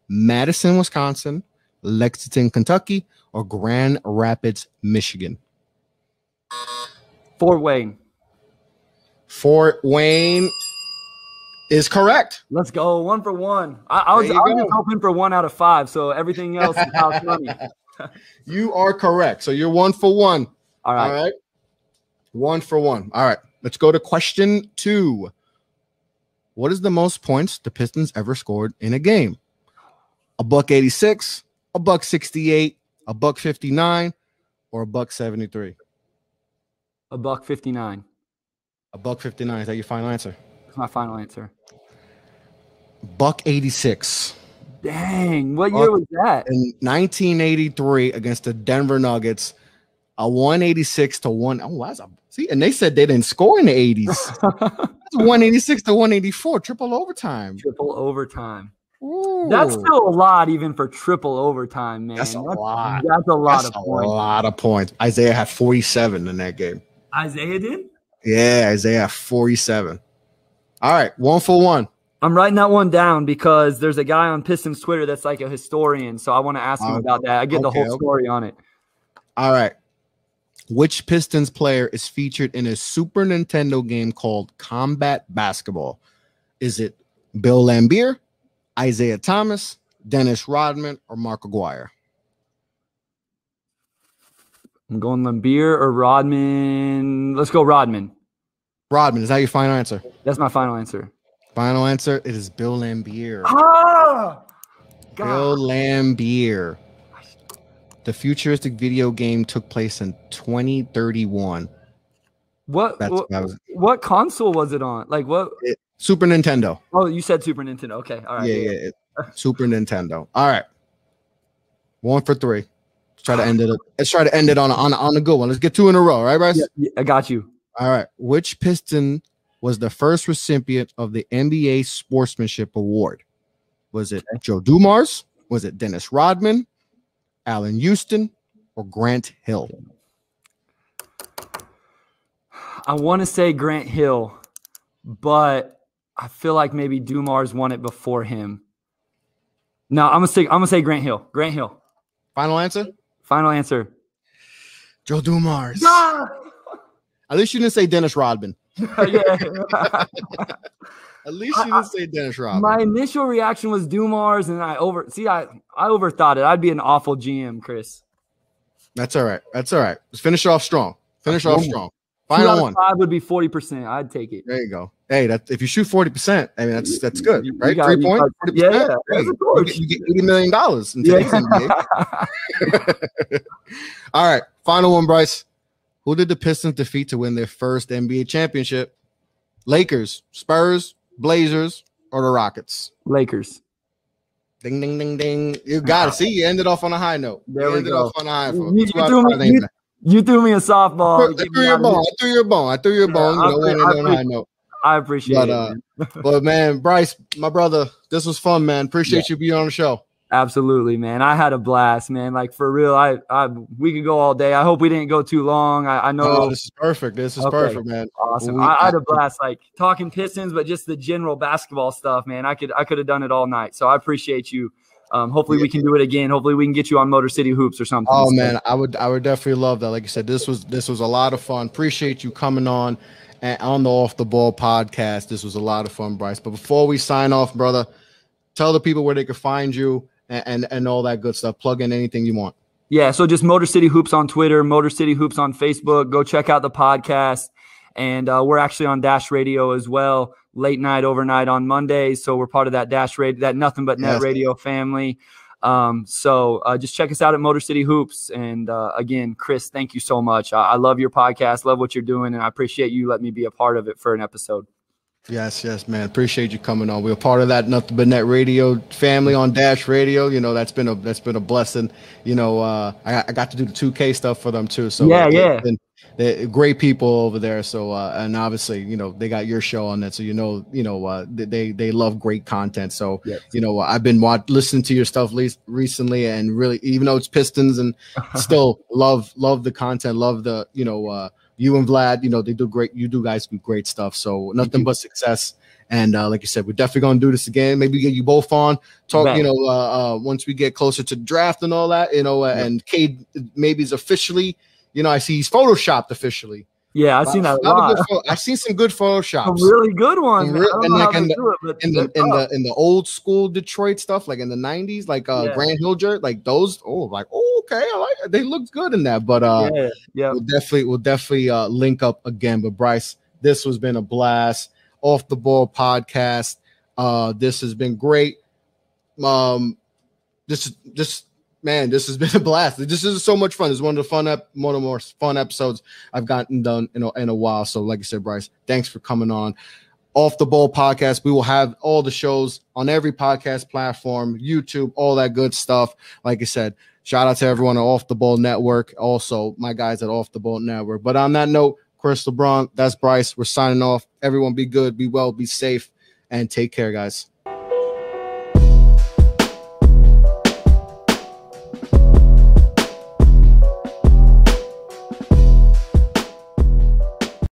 Madison, Wisconsin, Lexington, Kentucky, or Grand Rapids, Michigan? Fort Wayne. Fort Wayne is correct. Let's go. 1 for 1. I was just hoping for 1 out of 5, so everything else is house money. You are correct. So you're 1 for 1. All right. 1 for 1. All right. Let's go to question 2. What is the most points the Pistons ever scored in a game? $186, $168, $159, or $173? $159. $159. Is that your final answer? That's my final answer. $186. Dang. What year was that? In 1983 against the Denver Nuggets. A 186 to 1. Oh, see, and they said they didn't score in the 80s. That's 186 to 184. Triple overtime. Ooh. That's still a lot, even for triple overtime, man. That's a lot. That's a lot of points. A lot of points. Isaiah had 47 in that game. Isaiah did? Yeah, Isaiah had 47. All right, 1 for 1. I'm writing that one down because there's a guy on Pistons Twitter that's like a historian, so I want to ask him about that. I get the whole story on it. All right. Which Pistons player is featured in a Super Nintendo game called Combat Basketball? Is it Bill Laimbeer, Isaiah Thomas, Dennis Rodman, or Mark Aguirre? I'm going Laimbeer or Rodman. Let's go Rodman. Rodman, is that your final answer? That's my final answer. Final answer, it is Bill Laimbeer. Bill Laimbeer. The futuristic video game took place in 2031. What console was it on? Like what? Super Nintendo. Oh, you said Super Nintendo. Okay. All right. Yeah. Super Nintendo. All right. 1 for 3. Let's try to end it on a good one. Let's get 2 in a row. All right, Bryce? Yeah, I got you. All right. Which Piston was the first recipient of the NBA Sportsmanship Award? Was it Joe Dumars? Was it Dennis Rodman, Allen Houston, or Grant Hill? I want to say Grant Hill, but I feel like maybe Dumars won it before him. No, I'm gonna say Grant Hill. Grant Hill. Final answer? Final answer. Joe Dumars. Ah! At least you didn't say Dennis Rodman. Yeah. At least you didn't say Dennis Rodman. My initial reaction was Dumars, and I overthought it. I'd be an awful GM, Chris. That's all right. Let's finish off strong. Final 1. 5 would be 40%. I'd take it. There you go. Hey, if you shoot 40%, I mean that's good, right? 3 points, 40%. Yeah, hey, you get $80 million in today's NBA. All right, final one, Bryce. Who did the Pistons defeat to win their first NBA championship? Lakers, Spurs, Blazers, or the Rockets? Lakers. Ding, ding, ding, ding. You got it. See, you ended off on a high note. There we go. You threw me a softball. I threw your bone. On a high note. I appreciate it. But man, Bryce, my brother, this was fun, man. Appreciate you being on the show. Absolutely, man. I had a blast, man. Like for real, we could go all day. I hope we didn't go too long. I know this is perfect. This is perfect, man. Awesome. I had a blast, like talking Pistons, but just the general basketball stuff, man. I could have done it all night. So I appreciate you. Hopefully we can do it again. Hopefully we can get you on Motor City Hoops or something. Oh man, I would definitely love that. Like you said, this was a lot of fun. Appreciate you coming on and on the Off the Ball podcast. This was a lot of fun, Bryce. But before we sign off, brother, tell the people where they can find you and all that good stuff. Plug in anything you want. Yeah, so just Motor City Hoops on Twitter, Motor City Hoops on Facebook. Go check out the podcast. And we're actually on Dash Radio as well, late night, overnight on Mondays. So we're part of that Dash Radio, that Nothing But Net Radio family. So just check us out at Motor City Hoops. And again, Chris, thank you so much. I love your podcast, love what you're doing, and I appreciate you letting me be a part of it for an episode. Yes, man. Appreciate you coming on. We're part of that Nothing But Net Radio family on Dash Radio. You know, that's been a blessing. You know, I got to do the 2K stuff for them too. So they're great people over there. So and obviously, you know, they got your show on that. So they love great content. So you know, I've been listening to your stuff recently, and really, even though it's Pistons, and still love the content. Love the you and Vlad, you know, they do great. You guys do great stuff. So nothing but success. And like you said, we're definitely going to do this again. Maybe get you both on, talk, once we get closer to the draft and all that, and Cade maybe is officially, I see he's photoshopped officially. Yeah, I've seen that a lot. I've seen some good photoshops. Some really good ones. In the old school Detroit stuff, like in the 90s, like Grand Hill Jerk, like those. Oh, like okay, I like it. They looked good in that. But we'll definitely link up again. But Bryce, this has been a blast. Off the Ball podcast. This has been great. This has been a blast. This is so much fun. It's one of the more fun episodes I've gotten done in a while. So, like I said, Bryce, thanks for coming on. Off the Ball podcast. We will have all the shows on every podcast platform, YouTube, all that good stuff. Like I said, shout out to everyone at Off the Ball Network. Also, my guys at Off the Ball Network. But on that note, Chris LeBron, that's Bryce. We're signing off. Everyone be good, be well, be safe, and take care, guys.